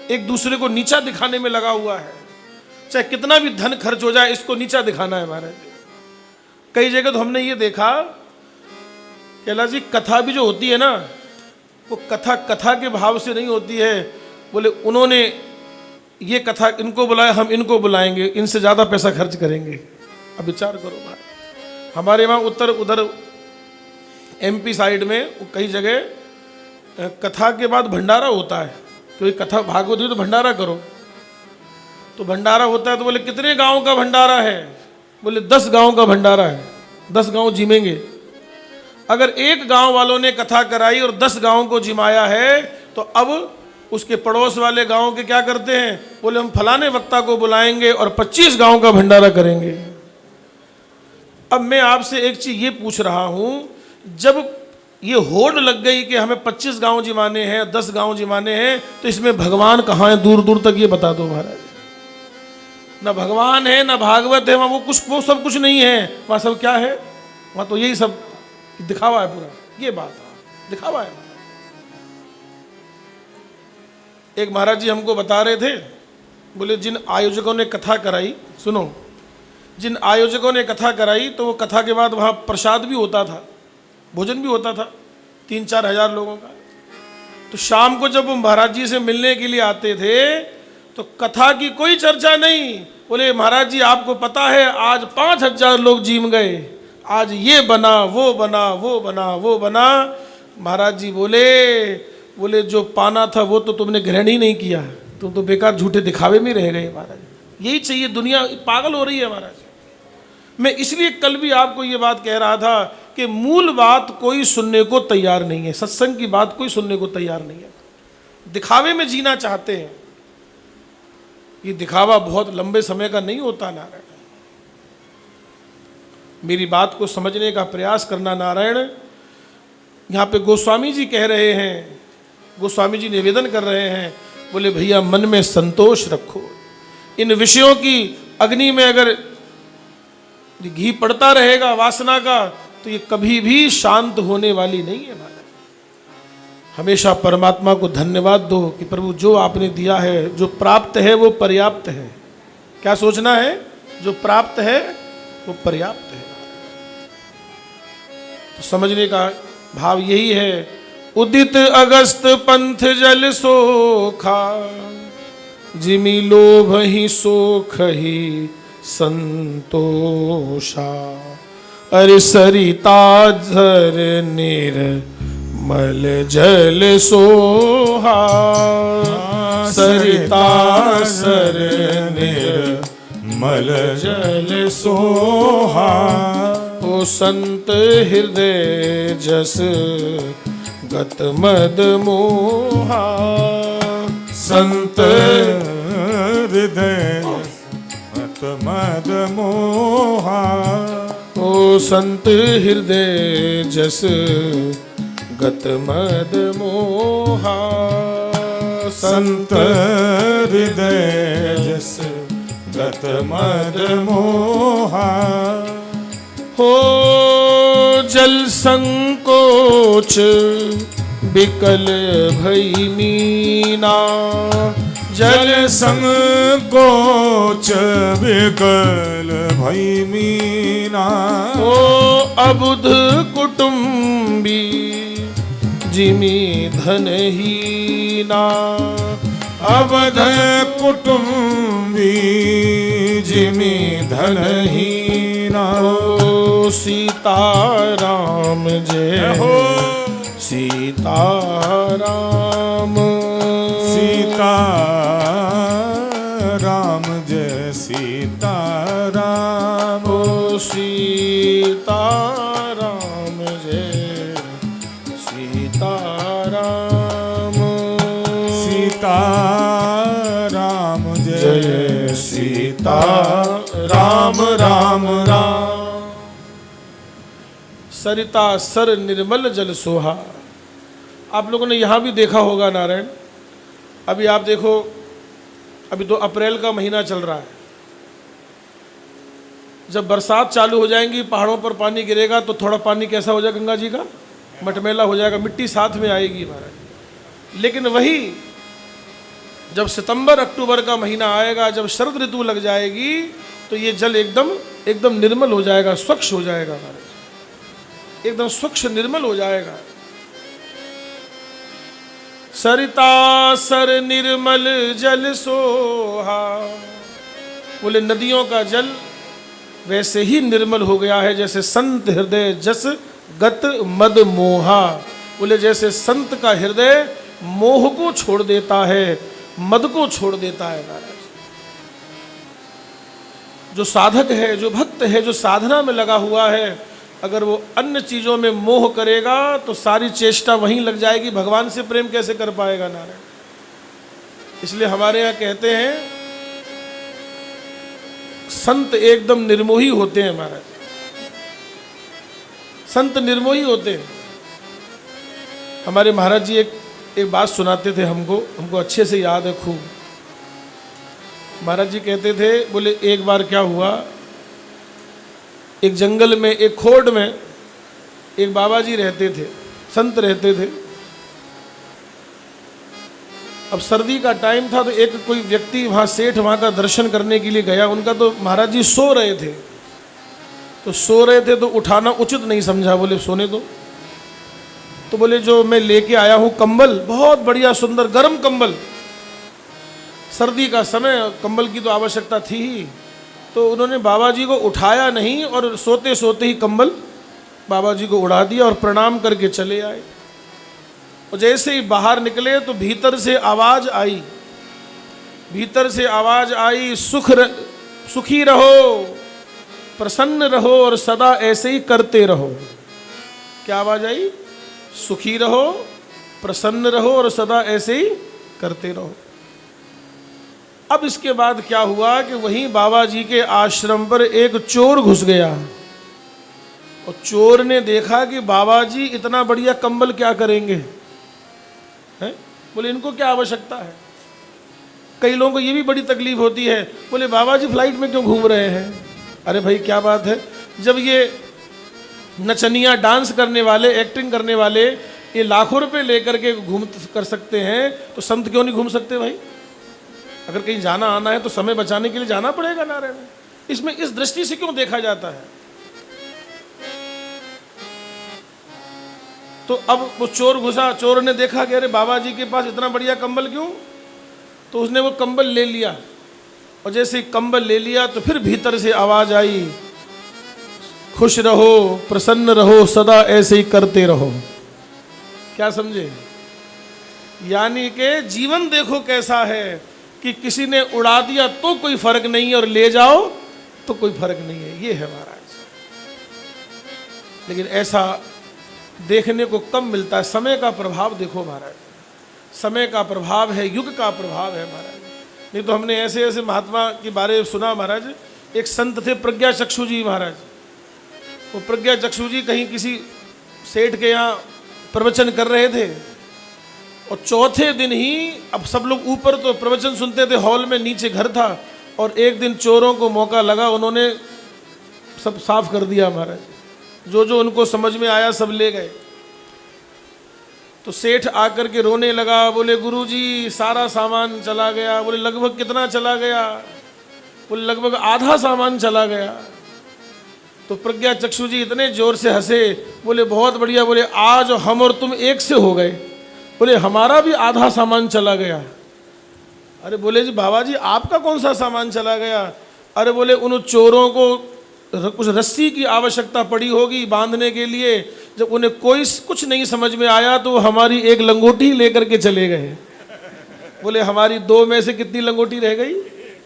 एक दूसरे को नीचा दिखाने में लगा हुआ है। चाहे कितना भी धन खर्च हो जाए, इसको नीचा दिखाना है महाराज। कई जगह तो हमने ये देखा, कैलाश जी, कथा भी जो होती है ना, वो कथा के भाव से नहीं होती है। बोले उन्होंने ये कथा इनको बुलाया, हम इनको बुलाएंगे, इनसे ज़्यादा पैसा खर्च करेंगे। अब विचार करो भाई, हमारे वहाँ उधर MP साइड में कई जगह कथा के बाद भंडारा होता है। क्योंकि कथा भागवत हुई तो भंडारा करो, तो भंडारा होता है। तो बोले कितने गांव का भंडारा है? बोले 10 गांव का भंडारा है, 10 गांव जिमेंगे। अगर एक गांव वालों ने कथा कराई और 10 गांव को जिमाया है, तो अब उसके पड़ोस वाले गांव के क्या करते हैं? बोले हम फलाने वक्ता को बुलाएंगे और 25 गांव का भंडारा करेंगे। अब मैं आपसे एक चीज ये पूछ रहा हूं, जब ये होड़ लग गई कि हमें 25 गांव जिमाने हैं, 10 गांव जिमाने हैं, तो इसमें भगवान कहाँ है? दूर दूर तक ये बता दो महाराज। ना भगवान है, ना भागवत है, वहाँ वो सब कुछ नहीं है। वहाँ सब क्या है? वहाँ तो यही सब दिखावा है पूरा। ये बात दिखावा है। एक महाराज जी हमको बता रहे थे, बोले जिन आयोजकों ने कथा कराई, सुनो, जिन आयोजकों ने कथा कराई तो वो कथा के बाद वहाँ प्रसाद भी होता था, भोजन भी होता था 3-4 हज़ार लोगों का। तो शाम को जब वो महाराज जी से मिलने के लिए आते थे तो कथा की कोई चर्चा नहीं। बोले महाराज जी आपको पता है आज 5000 लोग जिम गए, आज ये बना वो बना वो बना वो बना। महाराज जी बोले जो पाना था वो तो तुमने ग्रहण ही नहीं किया, तुम तो बेकार झूठे दिखावे में रह गए। महाराज यही चाहिए, दुनिया पागल हो रही है महाराज। मैं इसलिए कल भी आपको ये बात कह रहा था कि मूल बात कोई सुनने को तैयार नहीं है, सत्संग की बात कोई सुनने को तैयार नहीं है। दिखावे में जीना चाहते हैं, ये दिखावा बहुत लंबे समय का नहीं होता नारायण। मेरी बात को समझने का प्रयास करना नारायण। यहाँ पे गोस्वामी जी कह रहे हैं, गोस्वामी जी निवेदन कर रहे हैं, बोले भैया मन में संतोष रखो। इन विषयों की अग्नि में अगर घी पड़ता रहेगा वासना का, तो ये कभी भी शांत होने वाली नहीं है महाराज। हमेशा परमात्मा को धन्यवाद दो कि प्रभु जो आपने दिया है, जो प्राप्त है वो पर्याप्त है। क्या सोचना है? जो प्राप्त है वो पर्याप्त है। तो समझने का भाव यही है। उदित अगस्त पंथ जल सोखा, जिमि लोभ ही सोख ही संतोषा। अरे सरिता झर निर्मल जल सोहा, सरिता सर निर्मल जल सोहा। ओ संत हृदय जस गत मद मोहा, संत हृदय मद मोहा। ओ संत हृदय जस गत मद मोहा। संत हृदय जस गत मद मोहा। हो जल संकोच बिकल भई मीना, जल संकोच बिकल भई मीना। ओ अबुध कुटुंबी जिमि धनहीना, अवध कुटुंबी जिमि धनहीना। ओ सीताराम जय हो सीताराम, सीताराम जय सीताराम। ओ सीताराम जय सीताराम, सीताराम जय सीताराम राम राम। सरिता सर निर्मल जल सोहा। आप लोगों ने यहाँ भी देखा होगा नारायण। अभी आप देखो, अभी तो अप्रैल का महीना चल रहा है। जब बरसात चालू हो जाएंगी, पहाड़ों पर पानी गिरेगा, तो थोड़ा पानी कैसा हो जाएगा? गंगा जी का मटमैला हो जाएगा, मिट्टी साथ में आएगी महाराज। लेकिन वही जब सितंबर अक्टूबर का महीना आएगा, जब शरद ऋतु लग जाएगी, तो ये जल एकदम निर्मल हो जाएगा, स्वच्छ हो जाएगा महाराज, एकदम स्वच्छ निर्मल हो जाएगा। सरिता सर निर्मल जल सोहा। बोले नदियों का जल वैसे ही निर्मल हो गया है जैसे संत हृदय जस गत मद मोहा। बोले जैसे संत का हृदय मोह को छोड़ देता है, मद को छोड़ देता है महाराज। जो साधक है, जो भक्त है, जो साधना में लगा हुआ है, अगर वो अन्य चीजों में मोह करेगा तो सारी चेष्टा वहीं लग जाएगी, भगवान से प्रेम कैसे कर पाएगा नारायण। इसलिए हमारे यहाँ कहते हैं संत एकदम निर्मोही होते हैं महाराज, संत निर्मोही होते हैं। हमारे महाराज जी एक बात सुनाते थे हमको अच्छे से याद है खूब। महाराज जी कहते थे, बोले एक बार क्या हुआ, एक जंगल में, एक खोड में एक बाबा जी रहते थे, संत रहते थे। अब सर्दी का टाइम था, तो एक कोई व्यक्ति वहाँ सेठ वहाँ का दर्शन करने के लिए गया। उनका तो महाराज जी सो रहे थे, तो उठाना उचित नहीं समझा, बोले सोने दो। तो बोले जो मैं लेके आया हूँ कंबल, बहुत बढ़िया सुंदर गर्म कंबल, सर्दी का समय कंबल की तो आवश्यकता थी ही, तो उन्होंने बाबा जी को उठाया नहीं और सोते सोते ही कंबल बाबा जी को उड़ा दिया और प्रणाम करके चले आए। और जैसे ही बाहर निकले तो भीतर से आवाज आई, भीतर से आवाज आई, सुखी रहो, प्रसन्न रहो और सदा ऐसे ही करते रहो। क्या आवाज आई? सुखी रहो, प्रसन्न रहो और सदा ऐसे ही करते रहो। अब इसके बाद क्या हुआ कि वहीं बाबा जी के आश्रम पर एक चोर घुस गया और चोर ने देखा कि बाबा जी इतना बढ़िया कंबल क्या करेंगे, हैं? बोले इनको क्या आवश्यकता है। कई लोगों को ये भी बड़ी तकलीफ होती है, बोले बाबा जी फ्लाइट में क्यों घूम रहे हैं। अरे भाई क्या बात है, जब ये नचनिया डांस करने वाले, एक्टिंग करने वाले ये लाखों रुपए लेकर के घूम कर सकते हैं तो संत क्यों नहीं घूम सकते भाई। अगर कहीं जाना आना है तो समय बचाने के लिए जाना पड़ेगा नारायण में। इसमें इस दृष्टि से क्यों देखा जाता है। तो अब वो चोर घुसा, चोर ने देखा कि अरे बाबा जी के पास इतना बढ़िया कंबल क्यों, तो उसने वो कंबल ले लिया और जैसे ही कंबल ले लिया तो फिर भीतर से आवाज आई, खुश रहो, प्रसन्न रहो, सदा ऐसे ही करते रहो। क्या समझे? यानी कि जीवन देखो कैसा है कि किसी ने उड़ा दिया तो कोई फर्क नहीं और ले जाओ तो कोई फर्क नहीं है, ये है महाराज। लेकिन ऐसा देखने को कम मिलता है। समय का प्रभाव देखो महाराज, समय का प्रभाव है, युग का प्रभाव है महाराज। नहीं तो हमने ऐसे ऐसे महात्मा के बारे में सुना महाराज। एक संत थे प्रज्ञा चक्षु जी महाराज। वो प्रज्ञा चक्षु जी कहीं किसी सेठ के यहाँ प्रवचन कर रहे थे और चौथे दिन ही, अब सब लोग ऊपर तो प्रवचन सुनते थे हॉल में, नीचे घर था, और एक दिन चोरों को मौका लगा, उन्होंने सब साफ कर दिया महाराज। जो जो उनको समझ में आया सब ले गए। तो सेठ आकर के रोने लगा, बोले गुरुजी सारा सामान चला गया। बोले लगभग कितना चला गया? बोले लगभग आधा सामान चला गया। तो प्रज्ञा चक्षु जी इतने जोर से हंसे, बोले बहुत बढ़िया, बोले आज हम और तुम एक से हो गए। बोले हमारा भी आधा सामान चला गया। अरे बोले जी बाबा जी आपका कौन सा सामान चला गया? अरे बोले उन चोरों को कुछ रस्सी की आवश्यकता पड़ी होगी बांधने के लिए, जब उन्हें कोई कुछ नहीं समझ में आया तो हमारी एक लंगोटी लेकर के चले गए। बोले हमारी दो में से कितनी लंगोटी रह गई?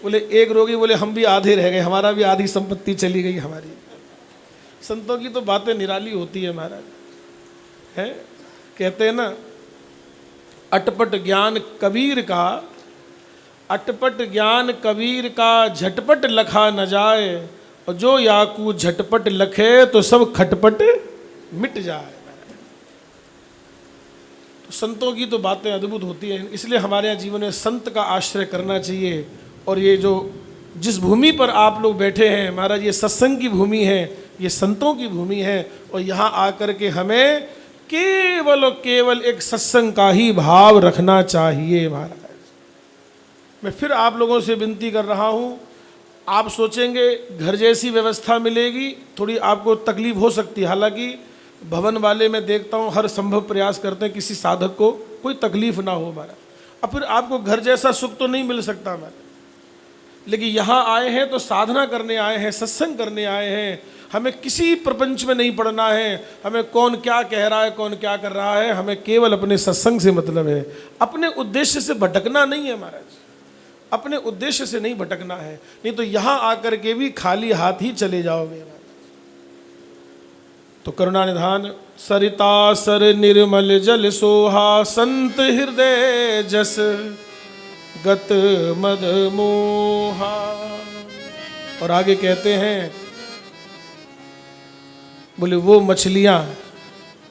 बोले एक रोगी। बोले हम भी आधे रह गए, हमारा भी आधी संपत्ति चली गई हमारी। संतों की तो बातें निराली होती है महाराज, है? कहते हैं ना, अटपट ज्ञान कबीर का, अटपट ज्ञान कबीर का, झटपट लखा न जाए, और जो याकू झटपट लखे तो सब खटपट मिट जाए। तो संतों की तो बातें अद्भुत होती हैं, इसलिए हमारे यहाँ जीवन में संत का आश्रय करना चाहिए। और ये जो जिस भूमि पर आप लोग बैठे हैं महाराज, ये सत्संग की भूमि है, ये संतों की भूमि है, और यहाँ आकर के हमें केवल और केवल एक सत्संग का ही भाव रखना चाहिए महाराज। मैं फिर आप लोगों से विनती कर रहा हूँ, आप सोचेंगे घर जैसी व्यवस्था मिलेगी, थोड़ी आपको तकलीफ हो सकती है। हालांकि भवन वाले मैं देखता हूँ हर संभव प्रयास करते हैं किसी साधक को कोई तकलीफ ना हो महाराज। अब फिर आपको घर जैसा सुख तो नहीं मिल सकता महाराज, लेकिन यहाँ आए हैं तो साधना करने आए हैं, सत्संग करने आए हैं। हमें किसी प्रपंच में नहीं पड़ना है, हमें कौन क्या कह रहा है, कौन क्या कर रहा है, हमें केवल अपने सत्संग से मतलब है। अपने उद्देश्य से भटकना नहीं है महाराज, अपने उद्देश्य से नहीं भटकना है, नहीं तो यहाँ आकर के भी खाली हाथ ही चले जाओगे। तो करुणा निधान सरिता सर निर्मल जल सोहा, संत हृदय जस गत मद मोहा। और आगे कहते हैं, बोले वो मछलियां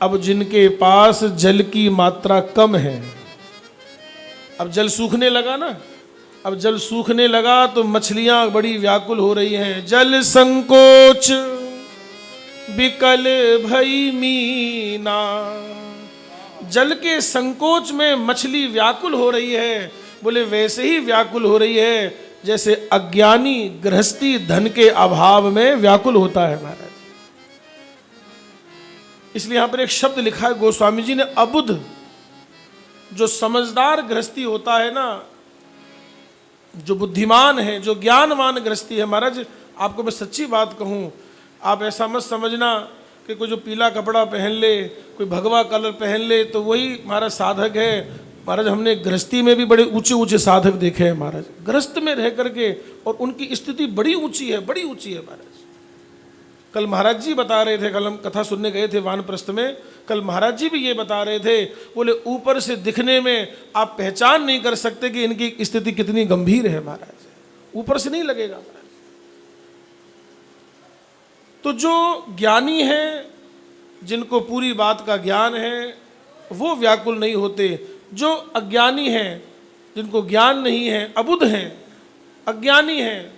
अब जिनके पास जल की मात्रा कम है, अब जल सूखने लगा ना, अब जल सूखने लगा तो मछलियां बड़ी व्याकुल हो रही हैं। जल संकोच विकल भई मीना, जल के संकोच में मछली व्याकुल हो रही है। बोले वैसे ही व्याकुल हो रही है जैसे अज्ञानी गृहस्थी धन के अभाव में व्याकुल होता है महाराज। इसलिए यहां पर एक शब्द लिखा है गोस्वामी जी ने, अबुध। जो समझदार गृहस्थी होता है ना, जो बुद्धिमान है, जो ज्ञानवान गृहस्थी है महाराज, आपको मैं सच्ची बात कहूँ, आप ऐसा मत समझना कि कोई जो पीला कपड़ा पहन ले, कोई भगवा कलर पहन ले तो वही महाराज साधक है। महाराज हमने गृहस्थी में भी बड़े ऊंचे ऊंचे साधक देखे हैं महाराज, गृहस्थ में रह करके, और उनकी स्थिति बड़ी ऊंची है, बड़ी ऊंची है महाराज। कल महाराज जी बता रहे थे, कल हम कथा सुनने गए थे वानप्रस्थ में, कल महाराज जी भी ये बता रहे थे, बोले ऊपर से दिखने में आप पहचान नहीं कर सकते कि इनकी स्थिति कितनी गंभीर है महाराज, ऊपर से नहीं लगेगा महाराज। तो जो ज्ञानी है, जिनको पूरी बात का ज्ञान है, वो व्याकुल नहीं होते। जो अज्ञानी हैं, जिनको ज्ञान नहीं है, अबुध हैं, अज्ञानी हैं,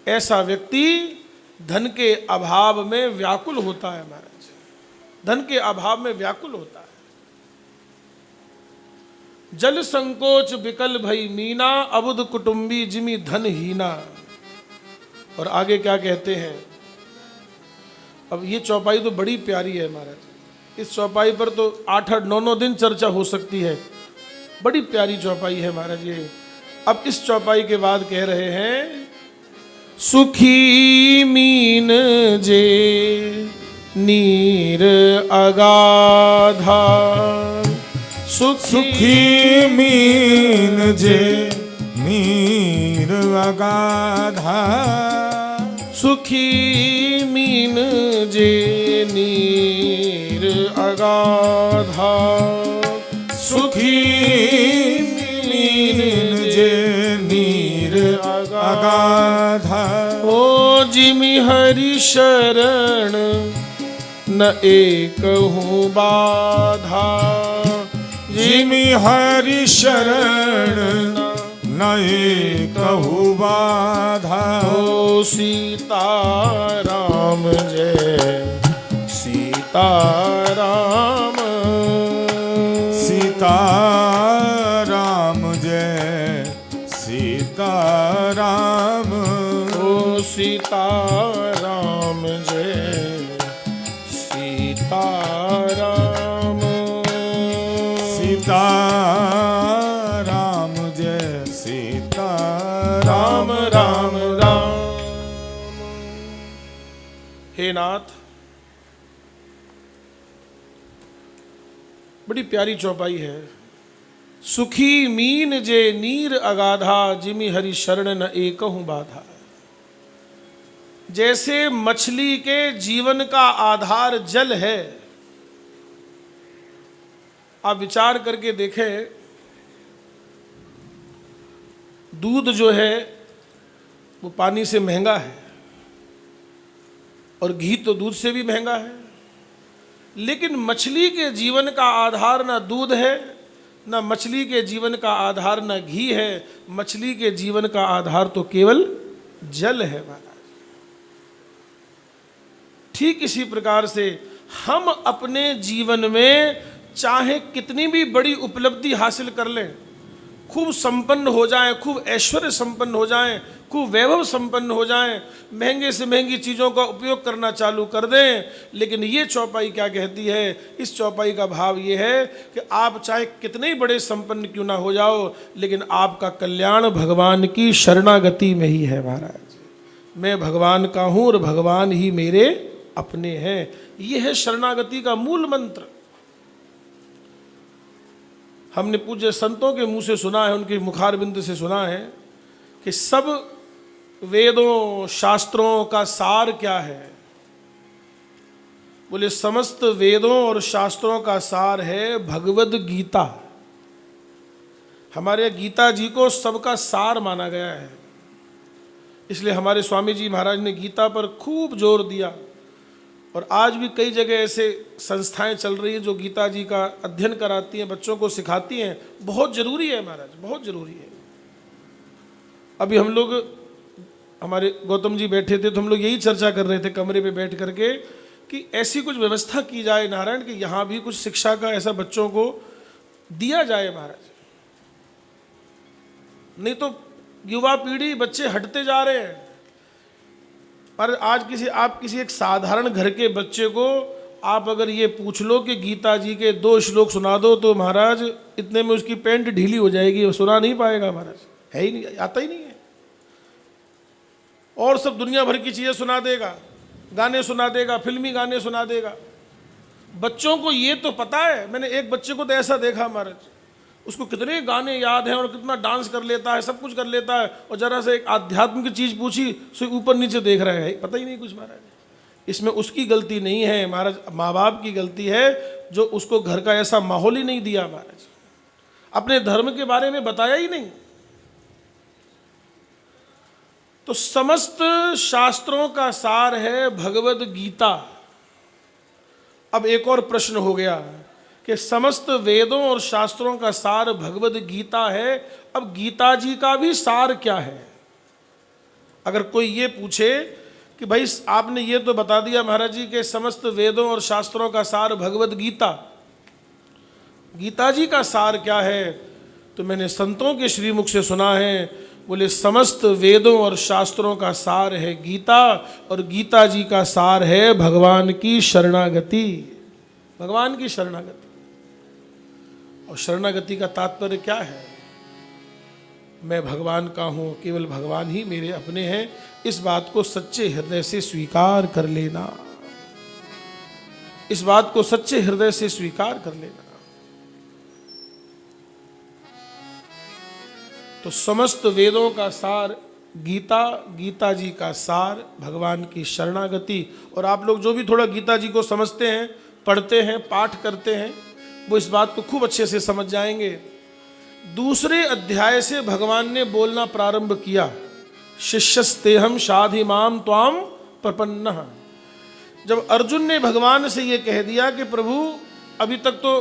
ऐसा व्यक्ति धन के अभाव में व्याकुल होता है महाराज, धन के अभाव में व्याकुल होता है। जल संकोच विकल भई मीना, अबुध कुटुंबी जिमी धन हीना। और आगे क्या कहते हैं, अब ये चौपाई तो बड़ी प्यारी है महाराज, इस चौपाई पर तो 8-8, 9-9 दिन चर्चा हो सकती है, बड़ी प्यारी चौपाई है महाराज ये। अब इस चौपाई के बाद कह रहे हैं, सुखी मीन जे नीर अगाधा, सुखी मीन जे नीर अगाधा, सुखी मीन जे नीर अगाधा, सुखी मीन जे नीर अगाधा। ओ जिमि हरि शरण न एकहु बाधा, जिमि हरि शरण न एकहु बाधा। ओ सीता राम जय सीता राम, सीता राम जय सीता राम। ओ सीता राम जय सीता राम, सीता राम जय सीता राम राम राम। हे नाथ, बड़ी प्यारी चौपाई है। सुखी मीन जे नीर अगाधा, जिमि हरि शरण न एकहु बाधा। जैसे मछली के जीवन का आधार जल है, आप विचार करके देखें, दूध जो है वो पानी से महंगा है, और घी तो दूध से भी महंगा है, लेकिन मछली के जीवन का आधार ना दूध है, ना मछली के जीवन का आधार ना घी है, मछली के जीवन का आधार तो केवल जल है महाराज। ठीक इसी प्रकार से हम अपने जीवन में चाहे कितनी भी बड़ी उपलब्धि हासिल कर लें, खूब संपन्न हो जाएं, खूब ऐश्वर्य संपन्न हो जाएं, खूब वैभव संपन्न हो जाएं, महंगे से महंगी चीज़ों का उपयोग करना चालू कर दें, लेकिन ये चौपाई क्या कहती है, इस चौपाई का भाव ये है कि आप चाहे कितने ही बड़े संपन्न क्यों ना हो जाओ, लेकिन आपका कल्याण भगवान की शरणागति में ही है महाराज। मैं भगवान का हूँ और भगवान ही मेरे अपने हैं, ये है शरणागति का मूल मंत्र। हमने पूज्य संतों के मुंह से सुना है, उनके मुखारबिंद से सुना है कि सब वेदों शास्त्रों का सार क्या है। बोले समस्त वेदों और शास्त्रों का सार है भगवद गीता। हमारे गीता जी को सबका सार माना गया है, इसलिए हमारे स्वामी जी महाराज ने गीता पर खूब जोर दिया। और आज भी कई जगह ऐसे संस्थाएं चल रही हैं जो गीता जी का अध्ययन कराती हैं, बच्चों को सिखाती हैं। बहुत ज़रूरी है महाराज, बहुत ज़रूरी है। अभी हम लोग, हमारे गौतम जी बैठे थे तो हम लोग यही चर्चा कर रहे थे कमरे पे बैठ करके कि ऐसी कुछ व्यवस्था की जाए नारायण कि यहाँ भी कुछ शिक्षा का ऐसा बच्चों को दिया जाए महाराज। नहीं तो युवा पीढ़ी, बच्चे हटते जा रहे हैं। पर आज आप किसी एक साधारण घर के बच्चे को आप अगर ये पूछ लो कि गीता जी के 2 श्लोक सुना दो, तो महाराज इतने में उसकी पैंट ढीली हो जाएगी, वो सुना नहीं पाएगा महाराज, है ही नहीं, आता ही नहीं है। और सब दुनिया भर की चीज़ें सुना देगा, गाने सुना देगा, फिल्मी गाने सुना देगा। बच्चों को ये तो पता है, मैंने एक बच्चे को तो ऐसा देखा महाराज, उसको कितने गाने याद हैं और कितना डांस कर लेता है, सब कुछ कर लेता है, और जरा से एक आध्यात्म की चीज़ पूछी सो ऊपर नीचे देख रहा है, पता ही नहीं कुछ महाराज। इसमें उसकी गलती नहीं है महाराज, माँ बाप की गलती है जो उसको घर का ऐसा माहौल ही नहीं दिया महाराज, अपने धर्म के बारे में बताया ही नहीं। तो समस्त शास्त्रों का सार है भगवद गीता। अब एक और प्रश्न हो गया कि समस्त वेदों और शास्त्रों का सार भगवद गीता है, अब गीता जी का भी सार क्या है? अगर कोई ये पूछे कि भाई आपने ये तो बता दिया महाराज जी के समस्त वेदों और शास्त्रों का सार भगवद गीता, गीता जी का सार क्या है? तो मैंने संतों के श्रीमुख से सुना है, बोले समस्त वेदों और शास्त्रों का सार है गीता, और गीता जी का सार है भगवान की शरणागति, भगवान की शरणागति। और शरणागति का तात्पर्य क्या है? मैं भगवान का हूँ, केवल भगवान ही मेरे अपने हैं, इस बात को सच्चे हृदय से स्वीकार कर लेना, इस बात को सच्चे हृदय से स्वीकार कर लेना। तो समस्त वेदों का सार गीता, गीता जी का सार भगवान की शरणागति। और आप लोग जो भी थोड़ा गीता जी को समझते हैं, पढ़ते हैं, पाठ करते हैं, वो इस बात को खूब अच्छे से समझ जाएंगे। दूसरे अध्याय से भगवान ने बोलना प्रारंभ किया, शिष्यस्तेहम शाधिमाम त्वाम प्रपन्नः। जब अर्जुन ने भगवान से ये कह दिया कि प्रभु, अभी तक तो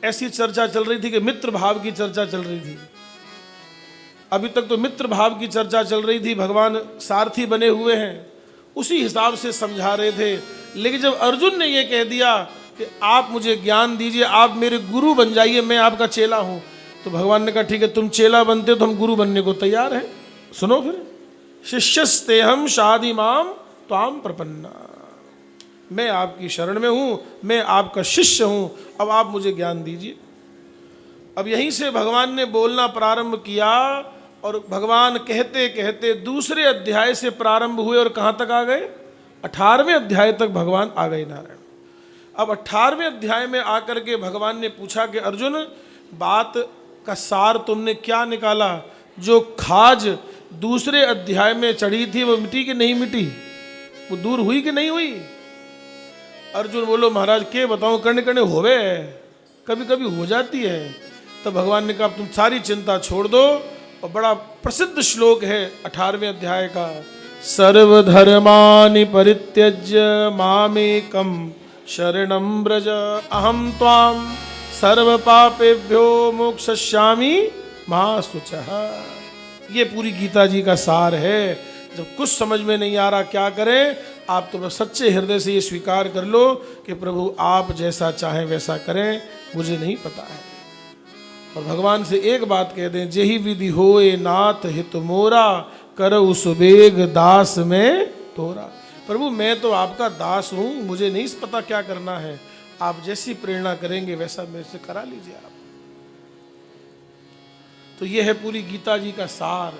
ऐसी चर्चा चल रही थी कि मित्र भाव की चर्चा चल रही थी, अभी तक तो मित्र भाव की चर्चा चल रही थी, भगवान सारथी बने हुए हैं, उसी हिसाब से समझा रहे थे। लेकिन जब अर्जुन ने ये कह दिया कि आप मुझे ज्ञान दीजिए, आप मेरे गुरु बन जाइए, मैं आपका चेला हूं, तो भगवान ने कहा ठीक है, तुम चेला बनते तो हम गुरु बनने को तैयार हैं। सुनो फिर, शिष्यस्तेहम शाधिमाम त्वाम प्रपन्ना, मैं आपकी शरण में हूं, मैं आपका शिष्य हूं, अब आप मुझे ज्ञान दीजिए। अब यहीं से भगवान ने बोलना प्रारंभ किया, और भगवान कहते कहते दूसरे अध्याय से प्रारंभ हुए और कहाँ तक आ गए? 18वें अध्याय तक भगवान आ गए नारायण। अब 18वें अध्याय में आकर के भगवान ने पूछा कि अर्जुन, बात का सार तुमने क्या निकाला? जो खाज दूसरे अध्याय में चढ़ी थी वो मिटी कि नहीं मिटी? वो दूर हुई कि नहीं हुई? अर्जुन बोलो महाराज के बताऊं, कर्ण कर्ण होवे, कभी कभी हो जाती है। तो भगवान ने कहा तुम सारी चिंता छोड़ दो, और बड़ा प्रसिद्ध श्लोक है 18वें अध्याय का, सर्वधर्मानि परित्यज्य मामेकं शरणं व्रज अहं त्वां सर्व पापेभ्यो मोक्षयिष्यामि मा शुचः। ये पूरी गीता जी का सार है। जब कुछ समझ में नहीं आ रहा क्या करें, आप तो बस सच्चे हृदय से ये स्वीकार कर लो कि प्रभु आप जैसा चाहें वैसा करें, मुझे नहीं पता है। और भगवान से एक बात कह दें, जेहि विधि होए नाथ हित मोरा, करऊ सुबेग दास में तोरा। प्रभु मैं तो आपका दास हूँ, मुझे नहीं पता क्या करना है, आप जैसी प्रेरणा करेंगे वैसा मेरे से करा लीजिए आप। तो ये है पूरी गीता जी का सार,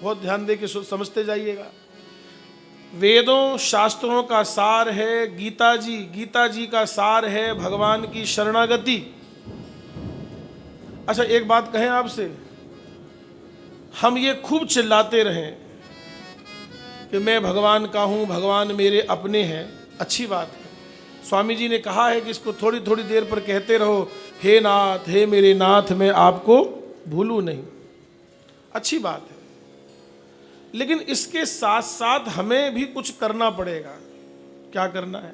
बहुत ध्यान दे के समझते जाइएगा। वेदों शास्त्रों का सार है गीता जी, गीता जी का सार है भगवान की शरणागति। अच्छा एक बात कहें आपसे, हम ये खूब चिल्लाते रहें कि मैं भगवान का हूं, भगवान मेरे अपने हैं, अच्छी बात है। स्वामी जी ने कहा है कि इसको थोड़ी थोड़ी देर पर कहते रहो, हे नाथ, हे मेरे नाथ, मैं आपको भूलूं नहीं, अच्छी बात है। लेकिन इसके साथ साथ हमें भी कुछ करना पड़ेगा। क्या करना है?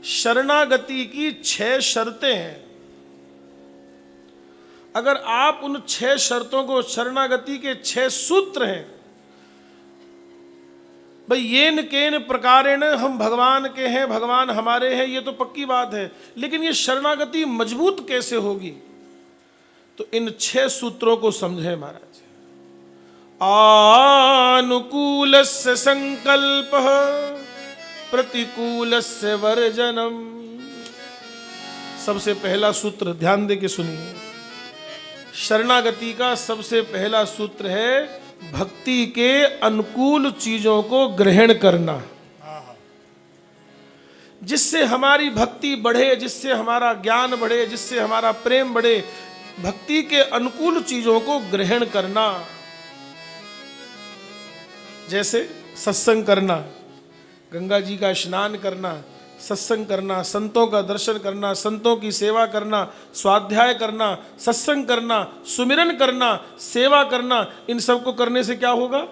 शरणागति की 6 शर्तें हैं। अगर आप उन 6 शर्तों को, शरणागति के 6 सूत्र हैं, भाई येन केन प्रकारेण हम भगवान के हैं, भगवान हमारे हैं, ये तो पक्की बात है। लेकिन ये शरणागति मजबूत कैसे होगी? तो इन 6 सूत्रों को समझें महाराज। आनुकूलस्य संकल्पः प्रतिकूलस्य वर्जनम। सबसे पहला सूत्र ध्यान दे के सुनिए। शरणागति का सबसे पहला सूत्र है भक्ति के अनुकूल चीजों को ग्रहण करना, जिससे हमारी भक्ति बढ़े, जिससे हमारा ज्ञान बढ़े, जिससे हमारा प्रेम बढ़े। भक्ति के अनुकूल चीजों को ग्रहण करना, जैसे सत्संग करना, गंगा जी का स्नान करना, सत्संग करना, संतों का दर्शन करना, संतों की सेवा करना, स्वाध्याय करना, सत्संग करना, सुमिरन करना, सेवा करना। इन सब को करने से क्या होगा?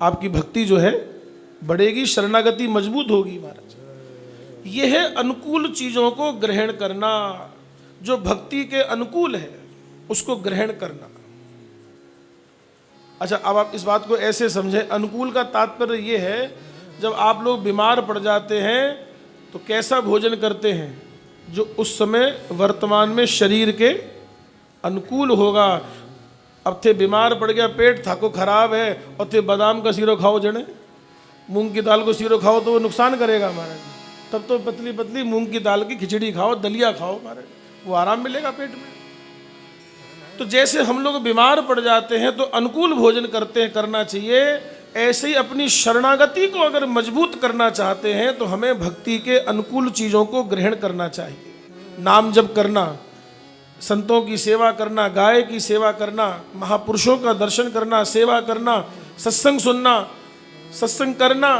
आपकी भक्ति जो है बढ़ेगी, शरणागति मजबूत होगी महाराज। यह है अनुकूल चीजों को ग्रहण करना, जो भक्ति के अनुकूल है उसको ग्रहण करना। अच्छा, अब आप इस बात को ऐसे समझें, अनुकूल का तात्पर्य यह है, जब आप लोग बीमार पड़ जाते हैं तो कैसा भोजन करते हैं? जो उस समय वर्तमान में शरीर के अनुकूल होगा। अब थे बीमार पड़ गया, पेट था को खराब है, और थे बादाम का सीरो खाओ, जड़े मूंग की दाल को सीरो खाओ तो वो नुकसान करेगा महाराज। तब तो पतली पतली मूंग की दाल की खिचड़ी खाओ, दलिया खाओ महाराज, वो आराम मिलेगा पेट में। तो जैसे हम लोग बीमार पड़ जाते हैं तो अनुकूल भोजन करना चाहिए, ऐसे ही अपनी शरणागति को अगर मजबूत करना चाहते हैं तो हमें भक्ति के अनुकूल चीजों को ग्रहण करना चाहिए। नाम जप करना, संतों की सेवा करना, गाय की सेवा करना, महापुरुषों का दर्शन करना, सेवा करना, सत्संग सुनना, सत्संग करना,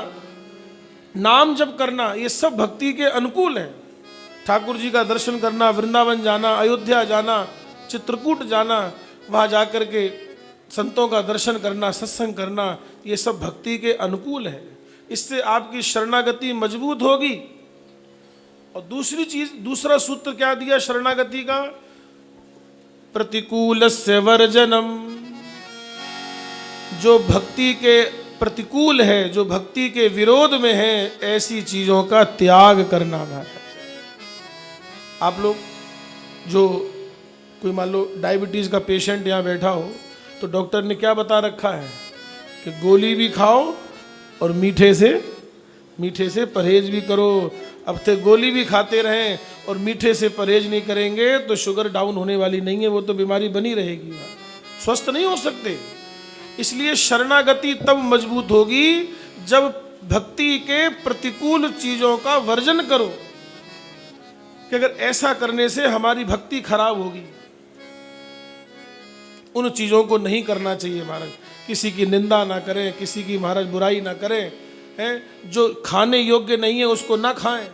नाम जप करना, ये सब भक्ति के अनुकूल है। ठाकुर जी का दर्शन करना, वृंदावन जाना, अयोध्या जाना, चित्रकूट जाना, वहाँ जाकर के संतों का दर्शन करना, सत्संग करना, ये सब भक्ति के अनुकूल है। इससे आपकी शरणागति मजबूत होगी। और दूसरी चीज, दूसरा सूत्र क्या दिया शरणागति का? प्रतिकूलस्य वर्जनम। जो भक्ति के प्रतिकूल है, जो भक्ति के विरोध में है, ऐसी चीजों का त्याग करना महाराज। आप लोग जो कोई मान लो डायबिटीज का पेशेंट यहाँ बैठा हो, तो डॉक्टर ने क्या बता रखा है कि गोली भी खाओ और मीठे से परहेज भी करो। अब थे गोली भी खाते रहें और मीठे से परहेज नहीं करेंगे तो शुगर डाउन होने वाली नहीं है, वो तो बीमारी बनी रहेगी, स्वस्थ नहीं हो सकते। इसलिए शरणागति तब मजबूत होगी जब भक्ति के प्रतिकूल चीजों का वर्जन करो, कि अगर ऐसा करने से हमारी भक्ति खराब होगी। उन चीजों को नहीं करना चाहिए महाराज। किसी की निंदा ना करें, किसी की महाराज बुराई ना करें, हैं? जो खाने योग्य नहीं है उसको ना खाएं,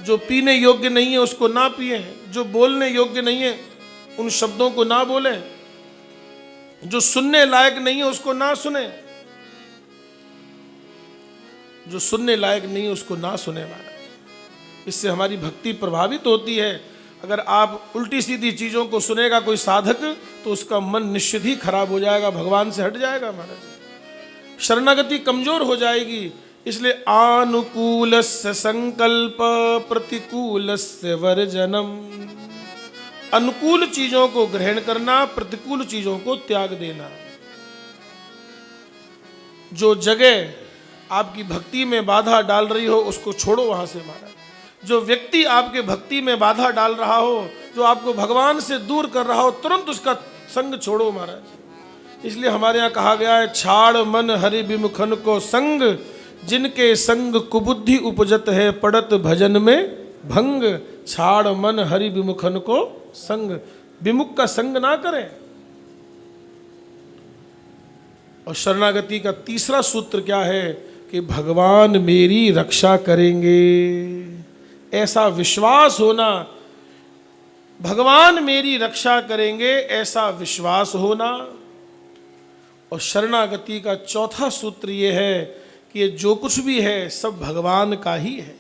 जो पीने योग्य नहीं है उसको ना पिए, जो बोलने योग्य नहीं है उन शब्दों को ना बोलें, जो सुनने लायक नहीं है उसको ना सुने, जो सुनने लायक नहीं है उसको ना सुने महाराज। इससे हमारी भक्ति प्रभावित होती है। अगर आप उल्टी सीधी चीजों को सुनेगा कोई साधक तो उसका मन निश्चित ही खराब हो जाएगा, भगवान से हट जाएगा महाराज, शरणागति कमजोर हो जाएगी। इसलिए आनुकूलस्य संकल्प प्रतिकूलस्य वर्जनम। अनुकूल चीजों को ग्रहण करना, प्रतिकूल चीजों को त्याग देना। जो जगह आपकी भक्ति में बाधा डाल रही हो उसको छोड़ो वहां से महाराज। जो व्यक्ति आपके भक्ति में बाधा डाल रहा हो, जो आपको भगवान से दूर कर रहा हो, तुरंत उसका संग छोड़ो महाराज। इसलिए हमारे यहाँ कहा गया है, छाड़ मन हरि विमुखन को संग, जिनके संग कुबुद्धि उपजत है, पड़त भजन में भंग। छाड़ मन हरि विमुखन को संग, विमुख का संग ना करें। और शरणागति का तीसरा सूत्र क्या है कि भगवान मेरी रक्षा करेंगे, ऐसा विश्वास होना। भगवान मेरी रक्षा करेंगे ऐसा विश्वास होना। और शरणागति का चौथा सूत्र ये है कि ये जो कुछ भी है सब भगवान का ही है,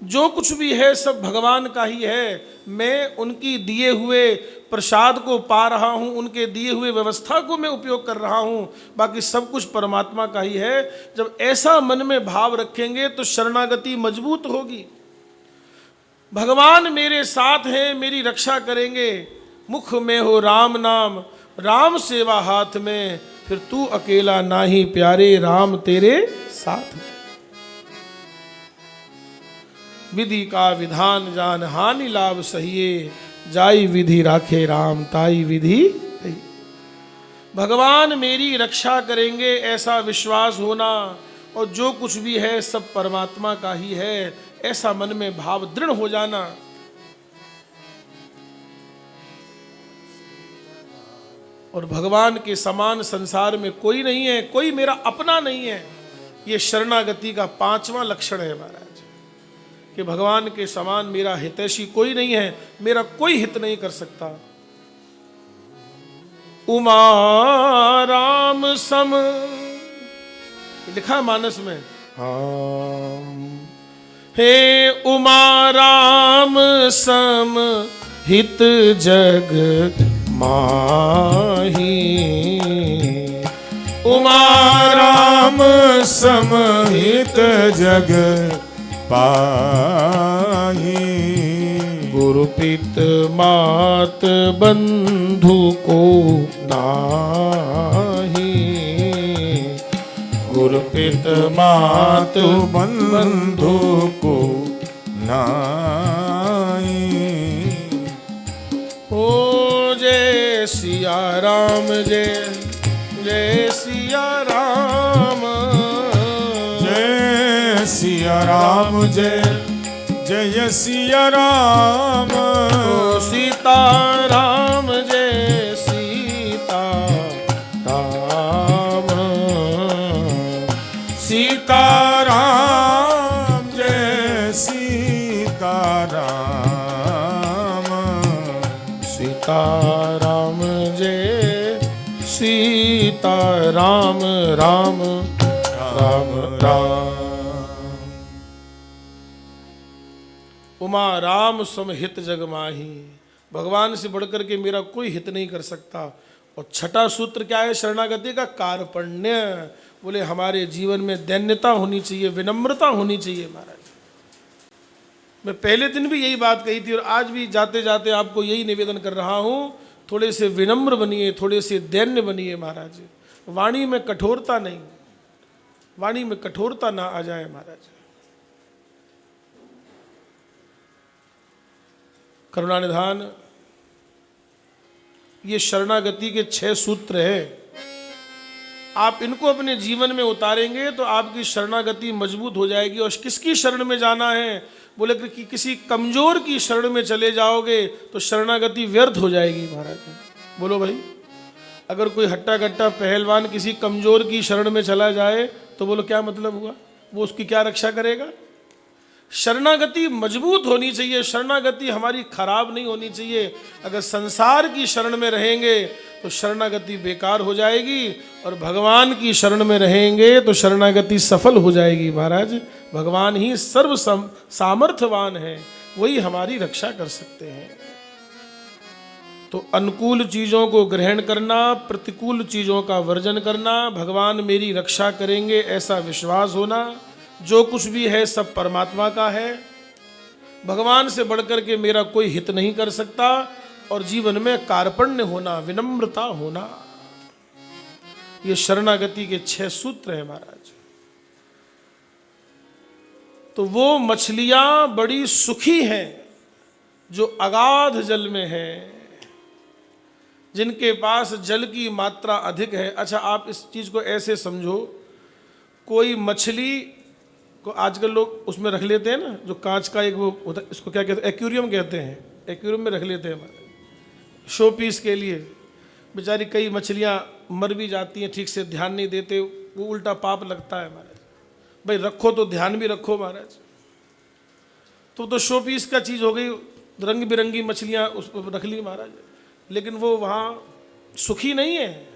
जो कुछ भी है सब भगवान का ही है। मैं उनकी दिए हुए प्रसाद को पा रहा हूँ, उनके दिए हुए व्यवस्था को मैं उपयोग कर रहा हूँ, बाकी सब कुछ परमात्मा का ही है। जब ऐसा मन में भाव रखेंगे तो शरणागति मजबूत होगी। भगवान मेरे साथ हैं, मेरी रक्षा करेंगे। मुख में हो राम नाम, राम सेवा हाथ में, फिर तू अकेला नाही प्यारे, राम तेरे साथ में। विधि का विधान जान, हानि लाभ सहिए, जाई विधि राखे राम, ताई विधि। भगवान मेरी रक्षा करेंगे ऐसा विश्वास होना, और जो कुछ भी है सब परमात्मा का ही है ऐसा मन में भाव दृढ़ हो जाना। और भगवान के समान संसार में कोई नहीं है, कोई मेरा अपना नहीं है। ये शरणागति का 5वां लक्षण है महाराज, कि भगवान के समान मेरा हितैषी कोई नहीं है, मेरा कोई हित नहीं कर सकता। उमा राम सम लिखा मानस में, हे उमा राम सम हित जग माही, उमा राम समहित जग पाही, गुरु पित मात बंधु को नाही, गुरु पित मात बंधु को नाई। ओ जय सिया राम, जय जय सिया राम, जय सिया राम, जय जय सिया राम। ओ सीता राम, जय सीता राम, सीता राम, जय सीता राम। सीता राम, जय सीता राम, राम राम राम। उमा राम सम हित जग माही, भगवान से बढ़कर के मेरा कोई हित नहीं कर सकता। और छठा सूत्र क्या है शरणागति का? कार्पण्य। बोले हमारे जीवन में दैन्यता होनी चाहिए, विनम्रता होनी चाहिए महाराज। मैं पहले दिन भी यही बात कही थी और आज भी जाते जाते आपको यही निवेदन कर रहा हूँ, थोड़े से विनम्र बनिए, थोड़े से दैन्य बनिए महाराज। वाणी में कठोरता नहीं, वाणी में कठोरता ना आ जाए महाराज। करुणानिधान, ये शरणागति के 6 सूत्र है। आप इनको अपने जीवन में उतारेंगे तो आपकी शरणागति मजबूत हो जाएगी। और किसकी शरण में जाना है? बोले कि किसी कमजोर की शरण में चले जाओगे तो शरणागति व्यर्थ हो जाएगी महाराज। बोलो भाई, अगर कोई हट्टा कट्टा पहलवान किसी कमजोर की शरण में चला जाए तो बोलो क्या मतलब हुआ? वो उसकी क्या रक्षा करेगा? शरणागति मजबूत होनी चाहिए, शरणागति हमारी खराब नहीं होनी चाहिए। अगर संसार की शरण में रहेंगे तो शरणागति बेकार हो जाएगी, और भगवान की शरण में रहेंगे तो शरणागति सफल हो जाएगी महाराज। भगवान ही सर्व सामर्थ्यवान है, वही हमारी रक्षा कर सकते हैं। तो अनुकूल चीजों को ग्रहण करना, प्रतिकूल चीजों का वर्जन करना, भगवान मेरी रक्षा करेंगे ऐसा विश्वास होना, जो कुछ भी है सब परमात्मा का है, भगवान से बढ़कर के मेरा कोई हित नहीं कर सकता, और जीवन में कार्पण्य होना, विनम्रता होना। ये शरणागति के 6 सूत्र हैं महाराज। तो वो मछलियां बड़ी सुखी हैं जो अगाध जल में हैं, जिनके पास जल की मात्रा अधिक है। अच्छा, आप इस चीज को ऐसे समझो, कोई मछली को आजकल लोग उसमें रख लेते हैं ना, जो कांच का एक वो होता है, इसको क्या कहते हैं? एक्वेरियम कहते हैं। एक्वेरियम में रख लेते हैं शो पीस के लिए। बेचारी कई मछलियां मर भी जाती हैं, ठीक से ध्यान नहीं देते, वो उल्टा पाप लगता है महाराज। भाई रखो तो ध्यान भी रखो महाराज। तो शो पीस का चीज़ हो गई, रंग बिरंगी मछलियां उस पर रख ली महाराज, लेकिन वो वहाँ सुखी नहीं है।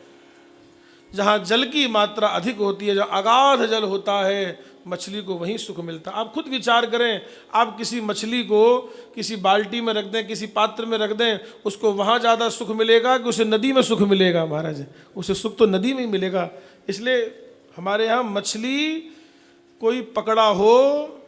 जहाँ जल की मात्रा अधिक होती है, जहाँ अगाध जल होता है, मछली को वहीं सुख मिलता है। आप खुद विचार करें, आप किसी मछली को किसी बाल्टी में रख दें, किसी पात्र में रख दें, उसको वहाँ ज़्यादा सुख मिलेगा कि उसे नदी में सुख मिलेगा महाराज? उसे सुख तो नदी में ही मिलेगा। इसलिए हमारे यहाँ मछली कोई पकड़ा हो,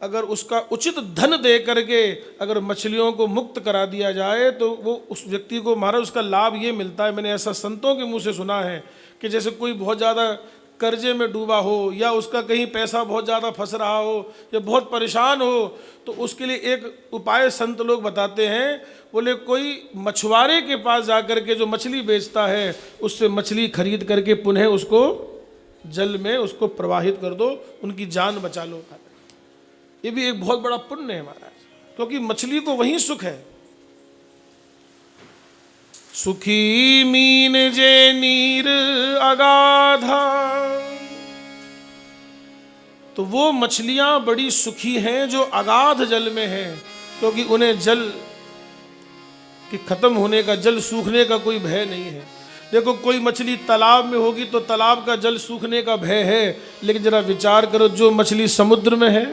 अगर उसका उचित धन दे करके अगर मछलियों को मुक्त करा दिया जाए तो वो उस व्यक्ति को महाराज उसका लाभ ये मिलता है। मैंने ऐसा संतों के मुंह से सुना है कि जैसे कोई बहुत ज़्यादा कर्जे में डूबा हो, या उसका कहीं पैसा बहुत ज़्यादा फंस रहा हो, या बहुत परेशान हो, तो उसके लिए एक उपाय संत लोग बताते हैं। बोले कोई मछुआरे के पास जाकर के जो मछली बेचता है उससे मछली खरीद करके पुनः उसको जल में उसको प्रवाहित कर दो, उनकी जान बचा लो। ये भी एक बहुत बड़ा पुण्य है महाराज, क्योंकि मछली को वही सुख है। सुखी मीन जे नीर अगाधा, तो वो मछलियां बड़ी सुखी हैं जो अगाध जल में हैं, क्योंकि उन्हें जल कि खत्म होने का, जल सूखने का कोई भय नहीं है। देखो कोई मछली तालाब में होगी तो तालाब का जल सूखने का भय है, लेकिन जरा विचार करो जो मछली समुद्र में है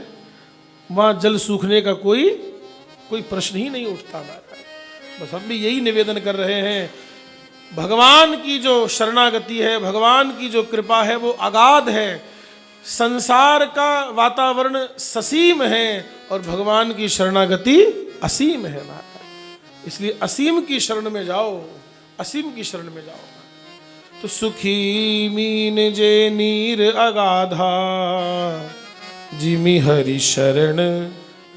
वहाँ जल सूखने का कोई प्रश्न ही नहीं उठता। बस हम भी यही निवेदन कर रहे हैं, भगवान की जो शरणागति है, भगवान की जो कृपा है वो अगाध है। संसार का वातावरण ससीम है और भगवान की शरणागति असीम है महाराज। इसलिए असीम की शरण में जाओ, असीम की शरण में जाओ। तो सुखी मीन जे नीर अगाधा, जिमि हरि शरण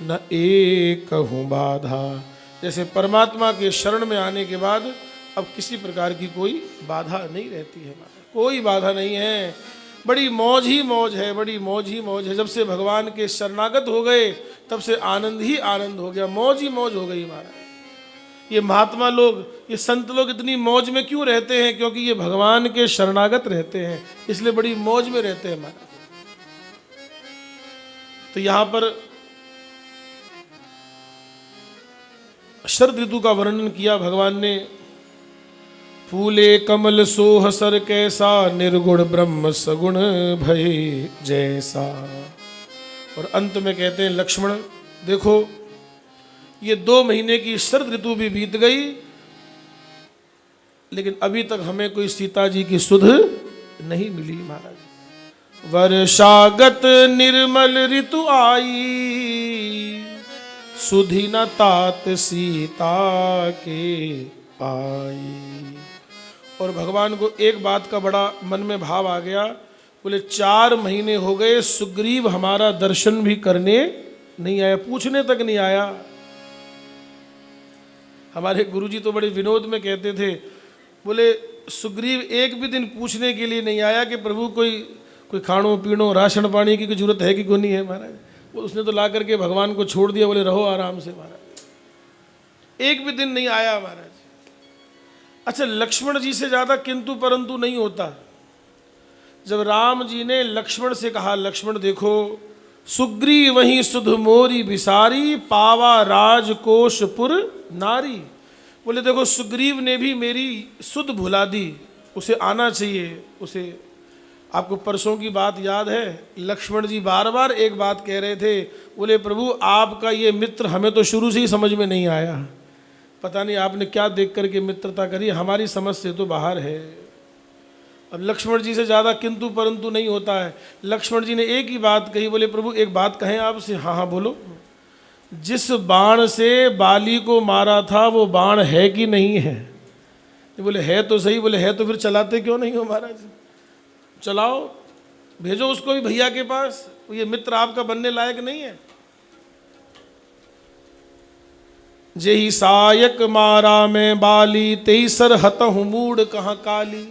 न एकहु बाधा। जैसे परमात्मा के शरण में आने के बाद अब किसी प्रकार की कोई बाधा नहीं रहती है, कोई बाधा नहीं है। बड़ी मौज ही मौज है, बड़ी मौज ही मौज है। जब से भगवान के शरणागत हो गए तब से आनंद ही आनंद हो गया, मौज ही मौज हो गई महाराज। ये महात्मा लोग, ये संत लोग इतनी मौज में क्यों रहते हैं? क्योंकि ये भगवान के शरणागत रहते हैं, इसलिए बड़ी मौज में रहते हैं महाराज। तो यहां पर शरद ऋतु का वर्णन किया भगवान ने। फूले कमल सोह सर कैसा, निर्गुण ब्रह्म सगुण भय जैसा। और अंत में कहते हैं लक्ष्मण देखो ये 2 महीने की शरद ऋतु भी बीत गई, लेकिन अभी तक हमें कोई सीता जी की सुध नहीं मिली महाराज। वर्षागत निर्मल ऋतु आई, सुधि न तात सीता के पाई। और भगवान को एक बात का बड़ा मन में भाव आ गया, बोले 4 महीने हो गए सुग्रीव हमारा दर्शन भी करने नहीं आया, पूछने तक नहीं आया। हमारे गुरुजी तो बड़े विनोद में कहते थे, बोले सुग्रीव एक भी दिन पूछने के लिए नहीं आया कि प्रभु कोई खाणो पीणो राशन पानी की कोई जरूरत है कि कोई नहीं है महाराज। वो उसने तो ला करके भगवान को छोड़ दिया, बोले रहो आराम से महाराज। एक भी दिन नहीं आया महाराज। अच्छा लक्ष्मण जी से ज्यादा किंतु परंतु नहीं होता। जब राम जी ने लक्ष्मण से कहा, लक्ष्मण देखो सुग्रीव वही सुध मोरी बिसारी, पावा राजकोशपुर नारी। बोले देखो सुग्रीव ने भी मेरी सुध भुला दी, उसे आना चाहिए उसे। आपको परसों की बात याद है, लक्ष्मण जी बार बार एक बात कह रहे थे, बोले प्रभु आपका ये मित्र हमें तो शुरू से ही समझ में नहीं आया, पता नहीं आपने क्या देख करके मित्रता करी, हमारी समझ से तो बाहर है। अब लक्ष्मण जी से ज़्यादा किंतु परंतु नहीं होता है। लक्ष्मण जी ने एक ही बात कही, बोले प्रभु एक बात कहें आपसे। हाँ हाँ बोलो। जिस बाण से बाली को मारा था वो बाण है कि नहीं है? बोले है तो सही। बोले है तो फिर चलाते क्यों नहीं हो महाराज? चलाओ, भेजो उसको भी भैया के पास, ये मित्र आपका बनने लायक नहीं है। जेहि सायक मारा में बाली, तेई सर हतहु मूड कहाँ काली।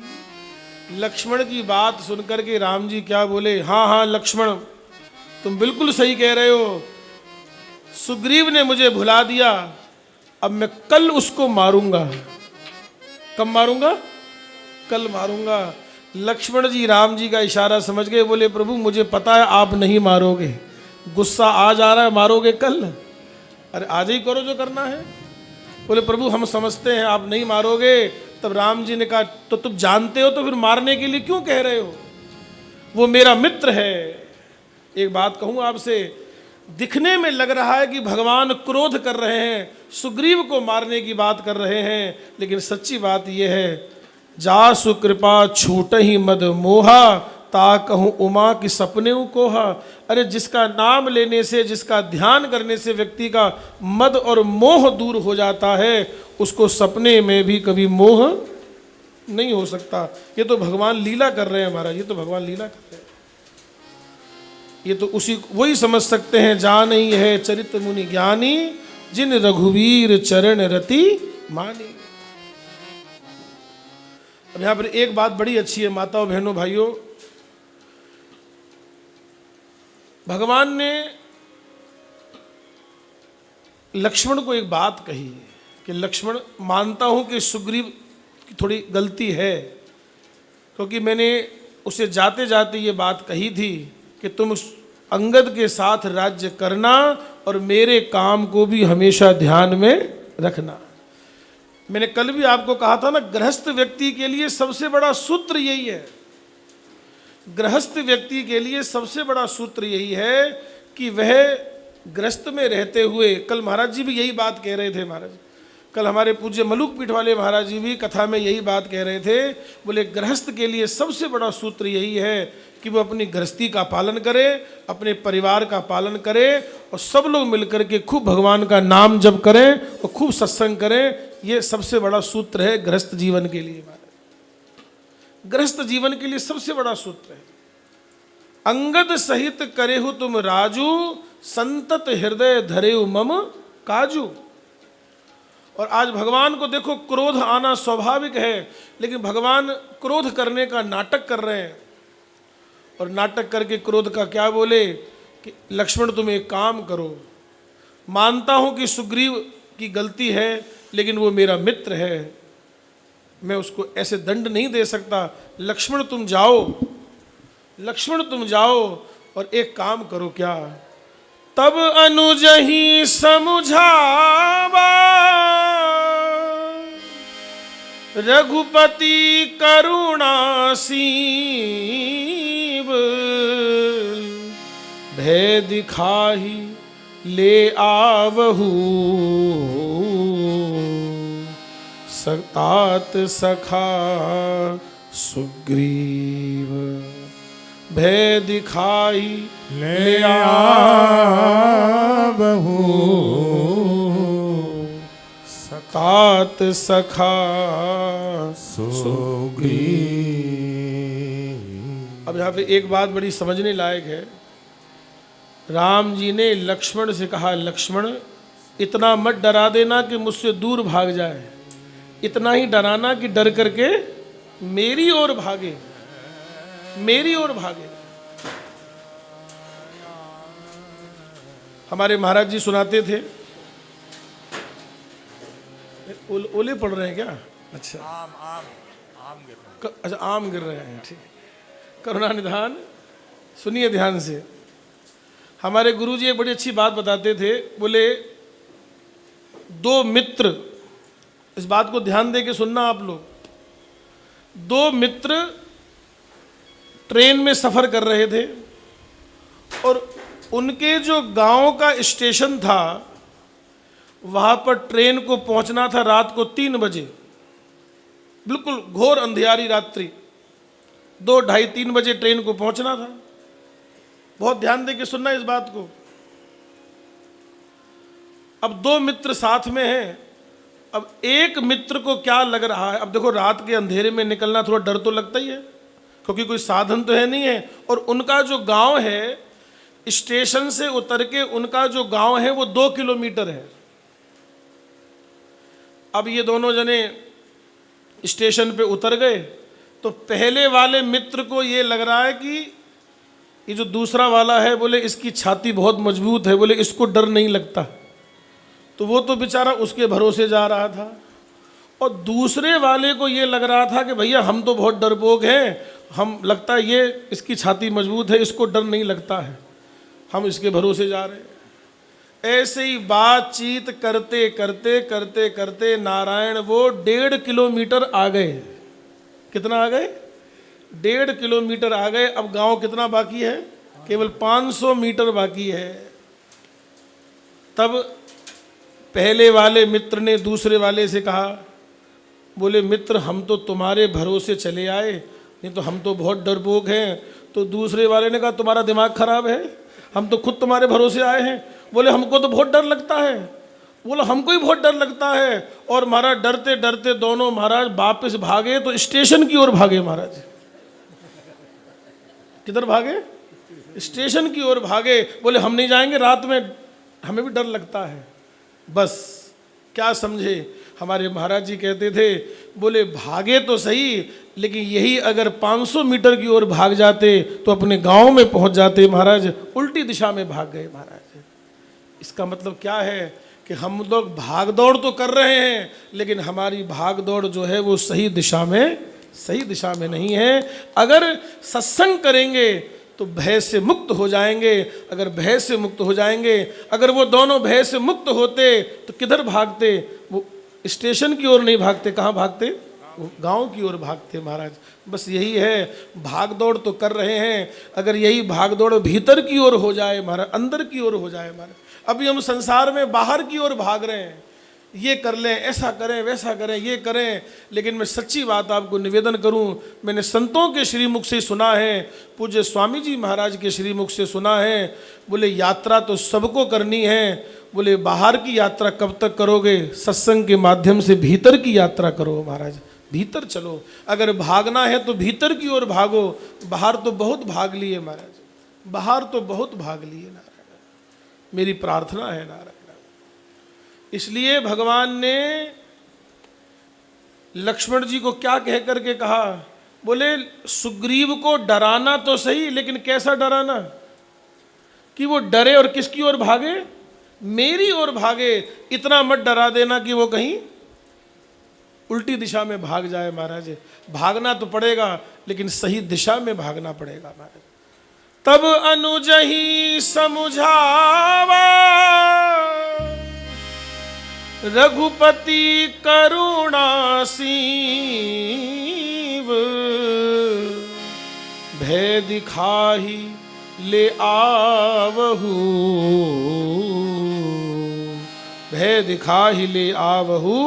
लक्ष्मण की बात सुनकर के राम जी क्या बोले, हाँ हाँ लक्ष्मण तुम बिल्कुल सही कह रहे हो, सुग्रीव ने मुझे भुला दिया, अब मैं कल उसको मारूंगा। कब मारूंगा? कल मारूंगा। लक्ष्मण जी राम जी का इशारा समझ गए, बोले प्रभु मुझे पता है आप नहीं मारोगे, गुस्सा आज आ रहा है, मारोगे कल? अरे आज ही करो जो करना है। बोले प्रभु हम समझते हैं आप नहीं मारोगे। तब राम जी ने कहा तो तुम जानते हो तो फिर मारने के लिए क्यों कह रहे हो? वो मेरा मित्र है। एक बात कहूं आपसे, दिखने में लग रहा है कि भगवान क्रोध कर रहे हैं, सुग्रीव को मारने की बात कर रहे हैं, लेकिन सच्ची बात यह है जासु कृपा छूट ही मद मोहा, ता कहूँ उमा की सपने कोहा। अरे जिसका नाम लेने से, जिसका ध्यान करने से व्यक्ति का मद और मोह दूर हो जाता है, उसको सपने में भी कभी मोह नहीं हो सकता। ये तो भगवान लीला कर रहे हैं महाराज, ये तो भगवान लीला कर रहे हैं। ये तो उसी वही समझ सकते हैं, जान ही है चरित मुनि ज्ञानी, जिन रघुवीर चरण रति मानी। अब यहां पर एक बात बड़ी अच्छी है माताओं बहनों भाइयों, भगवान ने लक्ष्मण को एक बात कही कि लक्ष्मण, मानता हूं कि सुग्रीव की थोड़ी गलती है, क्योंकि मैंने उसे जाते जाते ये बात कही थी कि तुम अंगद के साथ राज्य करना और मेरे काम को भी हमेशा ध्यान में रखना। मैंने कल भी आपको कहा था ना, गृहस्थ व्यक्ति के लिए सबसे बड़ा सूत्र यही है, गृहस्थ व्यक्ति के लिए सबसे बड़ा सूत्र यही है कि वह गृहस्थ में रहते हुए, कल महाराज जी भी यही बात कह रहे थे, महाराज कल हमारे पूज्य मलुक पीठ वाले महाराज जी भी कथा में यही बात कह रहे थे, बोले गृहस्थ के लिए सबसे बड़ा सूत्र यही है कि वो अपनी गृहस्थी का पालन करे, अपने परिवार का पालन करे और सब लोग मिलकर के खूब भगवान का नाम जप करें और खूब सत्संग करें। ये सबसे बड़ा सूत्र है गृहस्थ जीवन के लिए महाराज, गृहस्थ जीवन के लिए सबसे बड़ा सूत्र है। अंगद सहित करेहु तुम राजू, संतत हृदय धरेहु मम काजू। और आज भगवान को देखो, क्रोध आना स्वाभाविक है, लेकिन भगवान क्रोध करने का नाटक कर रहे हैं। और नाटक करके क्रोध का क्या बोले कि लक्ष्मण तुम एक काम करो, मानता हूं कि सुग्रीव की गलती है, लेकिन वो मेरा मित्र है, मैं उसको ऐसे दंड नहीं दे सकता। लक्ष्मण तुम जाओ, लक्ष्मण तुम जाओ और एक काम करो, क्या? तब अनुज ही समुझावा रघुपति करुणा सीव, भय दिखाही ले आवहू सतात सखा सुग्रीव। भय दिखाई ले आवहू सतात सखा सुग्रीव। अब यहाँ पे एक बात बड़ी समझने लायक है। राम जी ने लक्ष्मण से कहा, लक्ष्मण इतना मत डरा देना कि मुझसे दूर भाग जाए, इतना ही डराना कि डर करके मेरी ओर भागे, मेरी ओर भागे। हमारे महाराज जी सुनाते थे, ओले पड़ रहे हैं क्या? अच्छा, आम गिर रहे हैं। अच्छा आम गिर रहे हैं, ठीक। करुणा निधान, सुनिए ध्यान से। हमारे गुरुजी एक बड़ी अच्छी बात बताते थे, बोले दो मित्र, इस बात को ध्यान दे के सुनना आप लोग, दो मित्र ट्रेन में सफ़र कर रहे थे और उनके जो गांव का स्टेशन था वहाँ पर ट्रेन को पहुँचना था रात को 3 बजे, बिल्कुल घोर अंधियारी रात्रि, 2, ढाई 3 बजे ट्रेन को पहुँचना था। बहुत ध्यान दे के सुनना इस बात को। अब 2 मित्र साथ में हैं। अब एक मित्र को क्या लग रहा है, अब देखो रात के अंधेरे में निकलना थोड़ा डर तो लगता ही है, क्योंकि कोई साधन तो है नहीं है, और उनका जो गांव है, स्टेशन से उतर के उनका जो गांव है वो 2 किलोमीटर है। अब ये दोनों जने स्टेशन पे उतर गए तो पहले वाले मित्र को ये लग रहा है कि ये जो दूसरा वाला है, बोले इसकी छाती बहुत मजबूत है, बोले इसको डर नहीं लगता। तो वो तो बेचारा उसके भरोसे जा रहा था, और दूसरे वाले को ये लग रहा था कि भैया हम तो बहुत डरपोक हैं, हम लगता है ये इसकी छाती मजबूत है, इसको डर नहीं लगता है, हम इसके भरोसे जा रहे हैं। ऐसे ही बातचीत करते करते करते करते नारायण वो 1.5 किलोमीटर आ गए। कितना आ गए? 1.5 किलोमीटर आ गए। अब गांव कितना बाकी है? केवल 500 मीटर बाकी है। तब पहले वाले मित्र ने दूसरे वाले से कहा, बोले मित्र हम तो तुम्हारे भरोसे चले आए, नहीं तो हम तो बहुत डरपोक हैं। तो दूसरे वाले ने कहा तुम्हारा दिमाग खराब है, हम तो खुद तुम्हारे भरोसे आए हैं। बोले हमको तो बहुत डर लगता है। बोला हमको ही बहुत डर लगता है। और महाराज डरते डरते दोनों महाराज वापस भागे तो स्टेशन की ओर भागे। महाराज किधर भागे? स्टेशन की ओर भागे। बोले हम नहीं जाएंगे, रात में हमें भी डर लगता है। बस क्या समझे, हमारे महाराज जी कहते थे, बोले भागे तो सही, लेकिन यही अगर 500 मीटर की ओर भाग जाते तो अपने गांव में पहुंच जाते। महाराज उल्टी दिशा में भाग गए। महाराज इसका मतलब क्या है कि हम लोग भाग दौड़ तो कर रहे हैं, लेकिन हमारी भाग दौड़ जो है वो सही दिशा में नहीं है। अगर सत्संग करेंगे तो भय से मुक्त हो जाएंगे। अगर भय से मुक्त हो जाएंगे, अगर वो दोनों भय से मुक्त होते तो किधर भागते? वो स्टेशन की ओर नहीं भागते, कहाँ भागते? वो गांव की ओर भागते। महाराज बस यही है, भाग दौड़ तो कर रहे हैं, अगर यही भाग दौड़ भीतर की ओर हो जाए महाराज, अंदर की ओर हो जाए महाराज। अभी हम संसार में बाहर की ओर भाग रहे हैं, ये कर लें, ऐसा करें, वैसा करें, ये करें। लेकिन मैं सच्ची बात आपको निवेदन करूं, मैंने संतों के श्रीमुख से सुना है, पूज्य स्वामी जी महाराज के श्रीमुख से सुना है, बोले यात्रा तो सबको करनी है, बोले बाहर की यात्रा कब तक करोगे? सत्संग के माध्यम से भीतर की यात्रा करो महाराज, भीतर चलो। अगर भागना है तो भीतर की ओर भागो, बाहर तो बहुत भाग लिए महाराज, बाहर तो बहुत भाग लिए। नारायण मेरी प्रार्थना है नारायण। इसलिए भगवान ने लक्ष्मण जी को क्या कह करके कहा? बोले सुग्रीव को डराना तो सही, लेकिन कैसा डराना कि वो डरे और किसकी ओर भागे? मेरी ओर भागे। इतना मत डरा देना कि वो कहीं उल्टी दिशा में भाग जाए। महाराज भागना तो पड़ेगा, लेकिन सही दिशा में भागना पड़ेगा महाराज। तब अनुज ही समुझावा रघुपति करुणा सीव, भय दिखाही ले आवहू, भय दिखाही ले आवहू।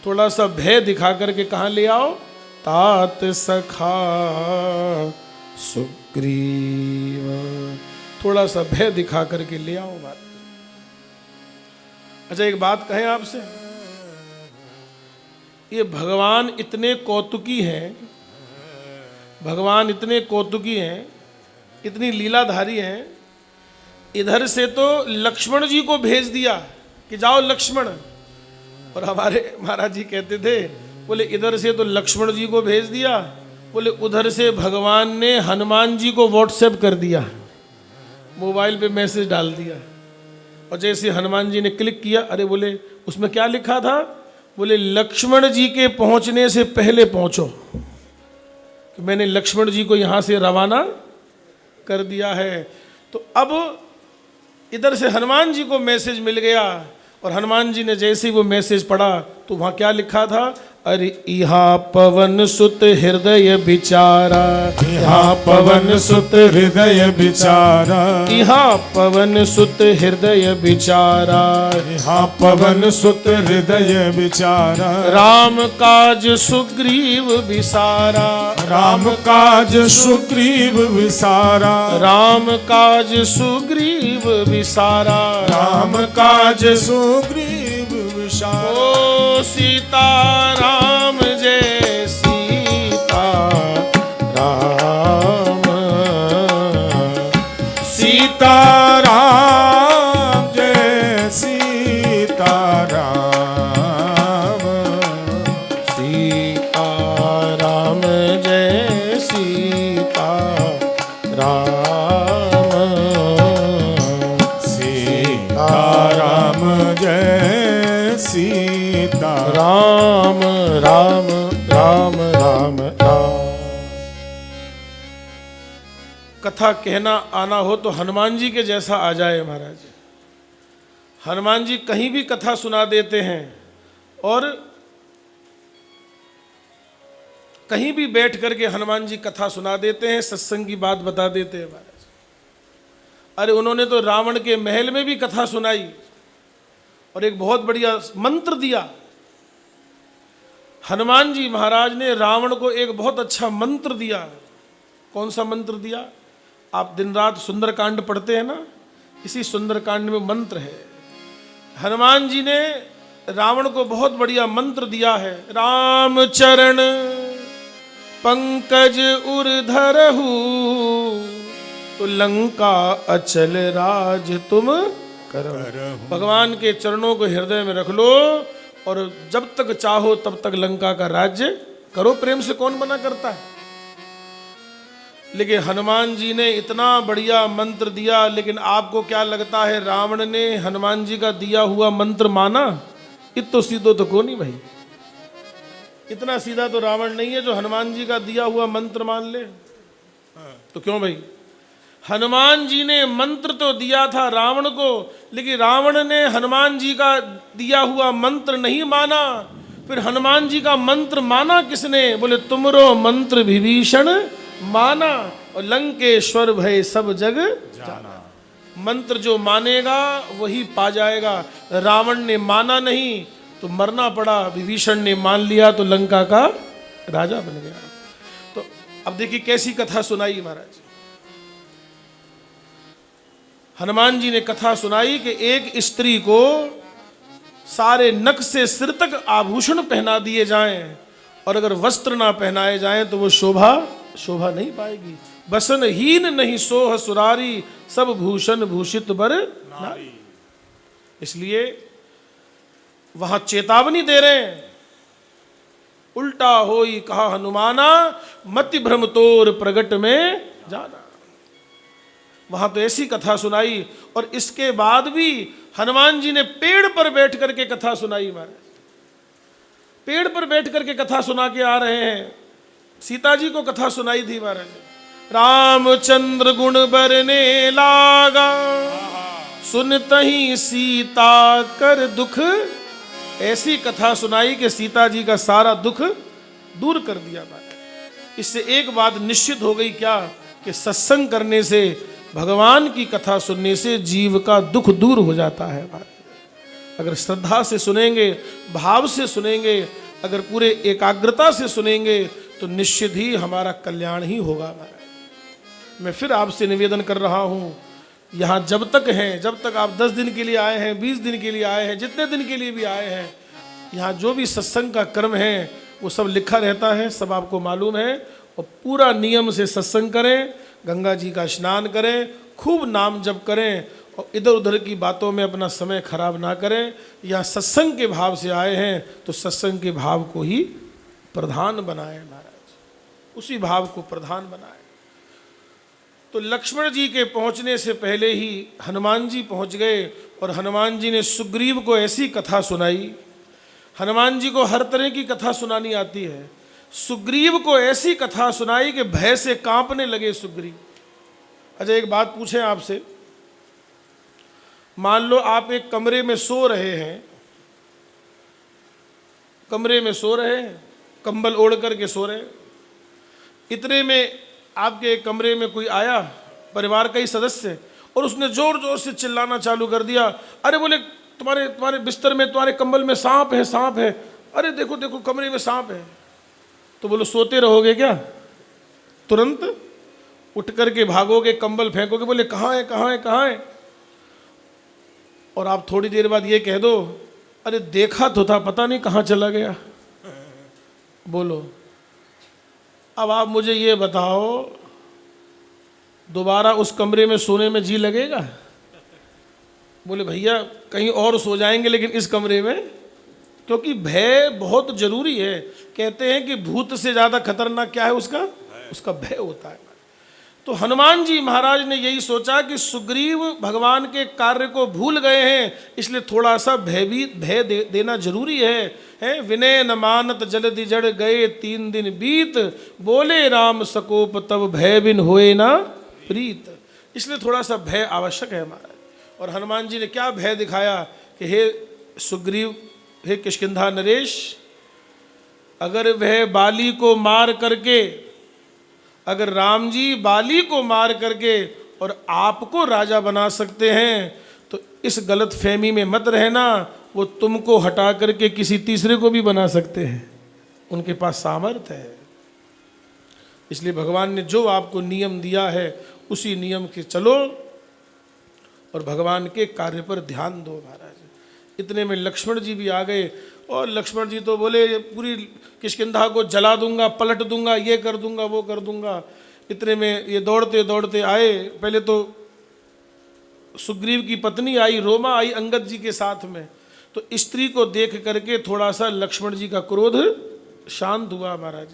थोड़ा सा भय दिखा करके कहाँ ले आओ? तात सखा सुग्रीव, थोड़ा सा भय दिखा करके ले आओ बात। अच्छा एक बात कहें आपसे, ये भगवान इतने कौतुकी हैं, भगवान इतने कौतुकी हैं, इतनी लीलाधारी हैं। इधर से तो लक्ष्मण जी को भेज दिया कि जाओ लक्ष्मण, और हमारे महाराज जी कहते थे, बोले इधर से तो लक्ष्मण जी को भेज दिया, बोले उधर से भगवान ने हनुमान जी को व्हाट्सएप कर दिया, मोबाइल पे मैसेज डाल दिया। और जैसे हनुमान जी ने क्लिक किया, अरे बोले उसमें क्या लिखा था? बोले लक्ष्मण जी के पहुंचने से पहले पहुंचो, कि मैंने लक्ष्मण जी को यहाँ से रवाना कर दिया है। तो अब इधर से हनुमान जी को मैसेज मिल गया, और हनुमान जी ने जैसे ही वो मैसेज पढ़ा तो वहाँ क्या लिखा था? अरे यहाँ पवन सुत हृदय बिचारा, यहाँ पवन सुत हृदय बिचारा, यहाँ पवन सुत हृदय बिचारा, यहाँ पवन सुत हृदय बिचारा। राम काज सुग्रीव विसारा, राम काज सुग्रीव विसारा, राम काज सुग्रीव विसारा, राम काज सुग्रीव विसारा। ओ सीता राम जय सीता राम, सीता राम जय सीता राम, सीता राम जय सीता राम, सीता राम जय सीता राम राम राम राम राम। कथा कहना आना हो तो हनुमान जी के जैसा आ जाए महाराज। हनुमान जी कहीं भी कथा सुना देते हैं, और कहीं भी बैठ करके हनुमान जी कथा सुना देते हैं, सत्संग की बात बता देते हैं महाराज। अरे उन्होंने तो रावण के महल में भी कथा सुनाई, और एक बहुत बढ़िया मंत्र दिया। हनुमान जी महाराज ने रावण को एक बहुत अच्छा मंत्र दिया। कौन सा मंत्र दिया? आप दिन रात सुंदरकांड पढ़ते हैं ना, इसी सुंदरकांड में मंत्र है। हनुमान जी ने रावण को बहुत बढ़िया मंत्र दिया है, राम चरण पंकज उर धरहु, तो लंका अचल राज तुम करहु। भगवान के चरणों को हृदय में रख लो और जब तक चाहो तब तक लंका का राज्य करो। प्रेम से कौन मना करता है? लेकिन हनुमान जी ने इतना बढ़िया मंत्र दिया, लेकिन आपको क्या लगता है रावण ने हनुमान जी का दिया हुआ मंत्र माना? इतो सीधो तो को नहीं भाई, इतना सीधा तो रावण नहीं है जो हनुमान जी का दिया हुआ मंत्र मान ले। तो क्यों भाई, हनुमान जी ने मंत्र तो दिया था रावण को, लेकिन रावण ने हनुमान जी का दिया हुआ मंत्र नहीं माना। फिर हनुमान जी का मंत्र माना किसने? बोले तुमरो मंत्र विभीषण माना और लंकेश्वर भय सब जग जाना। मंत्र जो मानेगा वही पा जाएगा। रावण ने माना नहीं तो मरना पड़ा, विभीषण ने मान लिया तो लंका का राजा बन गया। तो अब देखिए कैसी कथा सुनाई महाराज। हनुमान जी ने कथा सुनाई कि एक स्त्री को सारे नख से सिर तक आभूषण पहना दिए जाएं और अगर वस्त्र ना पहनाए जाएं तो वो शोभा नहीं पाएगी। बसन हीन नहीं सोह सुरारी, सब भूषण भूषित बर नारी। इसलिए वहां चेतावनी दे रहे हैं, उल्टा होई कहा हनुमाना, मति भ्रम तोर प्रगट में जाना। वहां तो ऐसी कथा सुनाई और इसके बाद भी हनुमान जी ने पेड़ पर बैठ करके कथा सुनाई। महाराज पेड़ पर बैठ करके कथा सुना के आ रहे हैं। सीता जी को कथा सुनाई थी महाराज, रामचंद्र गुण बरने लागा, सुनतहि सीता कर दुख। ऐसी कथा सुनाई कि सीता जी का सारा दुख दूर कर दिया महाराज। इससे एक बात निश्चित हो गई, क्या कि सत्संग करने से, भगवान की कथा सुनने से जीव का दुख दूर हो जाता है महाराज। अगर श्रद्धा से सुनेंगे, भाव से सुनेंगे, अगर पूरे एकाग्रता से सुनेंगे तो निश्चित ही हमारा कल्याण ही होगा महाराज। मैं फिर आपसे निवेदन कर रहा हूँ, यहाँ जब तक हैं, जब तक आप 10 दिन के लिए आए हैं, 20 दिन के लिए आए हैं, जितने दिन के लिए भी आए हैं, यहाँ जो भी सत्संग का क्रम है वो सब लिखा रहता है, सब आपको मालूम है। और पूरा नियम से सत्संग करें, गंगा जी का स्नान करें, खूब नाम जप करें और इधर उधर की बातों में अपना समय खराब ना करें। यहाँ सत्संग के भाव से आए हैं तो सत्संग के भाव को ही प्रधान बनाए महाराज, उसी भाव को प्रधान बनाए। तो लक्ष्मण जी के पहुंचने से पहले ही हनुमान जी पहुंच गए और हनुमान जी ने सुग्रीव को ऐसी कथा सुनाई। हनुमान जी को हर तरह की कथा सुनानी आती है। सुग्रीव को ऐसी कथा सुनाई कि भय से कांपने लगे सुग्रीव। अच्छा एक बात पूछें आपसे, मान लो आप एक कमरे में सो रहे हैं, कमरे में सो रहे हैं, कंबल ओढ़ करके सो रहे हैं, इतने में आपके कमरे में कोई आया, परिवार का ही सदस्य, और उसने जोर जोर से चिल्लाना चालू कर दिया, अरे बोले तुम्हारे बिस्तर में, तुम्हारे कंबल में सांप है, सांप है, अरे देखो देखो कमरे में सांप है। तो बोलो सोते रहोगे क्या? तुरंत उठ करके भागोगे, कंबल फेंकोगे, बोले कहाँ है कहाँ है कहाँ है? और आप थोड़ी देर बाद ये कह दो, अरे देखा तो था, पता नहीं कहाँ चला गया। बोलो अब आप मुझे ये बताओ, दोबारा उस कमरे में सोने में जी लगेगा? बोले भैया कहीं और सो जाएंगे लेकिन इस कमरे में, क्योंकि भय बहुत जरूरी है। कहते हैं कि भूत से ज़्यादा खतरनाक क्या है? उसका भय होता है। तो हनुमान जी महाराज ने यही सोचा कि सुग्रीव भगवान के कार्य को भूल गए हैं, इसलिए थोड़ा सा भय देना जरूरी है। विनय न मानत जल्दी जड़ गए 3 दिन बीत, बोले राम सकोप तब भय बिन होए ना प्रीत। इसलिए थोड़ा सा भय आवश्यक है हमारा। और हनुमान जी ने क्या भय दिखाया कि हे सुग्रीव, हे किष्किंधा नरेश, अगर वह बाली को मार करके, अगर राम जी बाली को मार करके और आपको राजा बना सकते हैं तो इस गलत फहमी में मत रहना, वो तुमको हटा करके किसी तीसरे को भी बना सकते हैं, उनके पास सामर्थ्य है। इसलिए भगवान ने जो आपको नियम दिया है उसी नियम के चलो और भगवान के कार्य पर ध्यान दो महाराज। इतने में लक्ष्मण जी भी आ गए और लक्ष्मण जी तो बोले पूरी किष्किंधा को जला दूंगा, पलट दूंगा, ये कर दूंगा, वो कर दूंगा। इतने में ये दौड़ते दौड़ते आए। पहले तो सुग्रीव की पत्नी आई, रोमा आई अंगद जी के साथ में। तो स्त्री को देख करके थोड़ा सा लक्ष्मण जी का क्रोध शांत हुआ महाराज।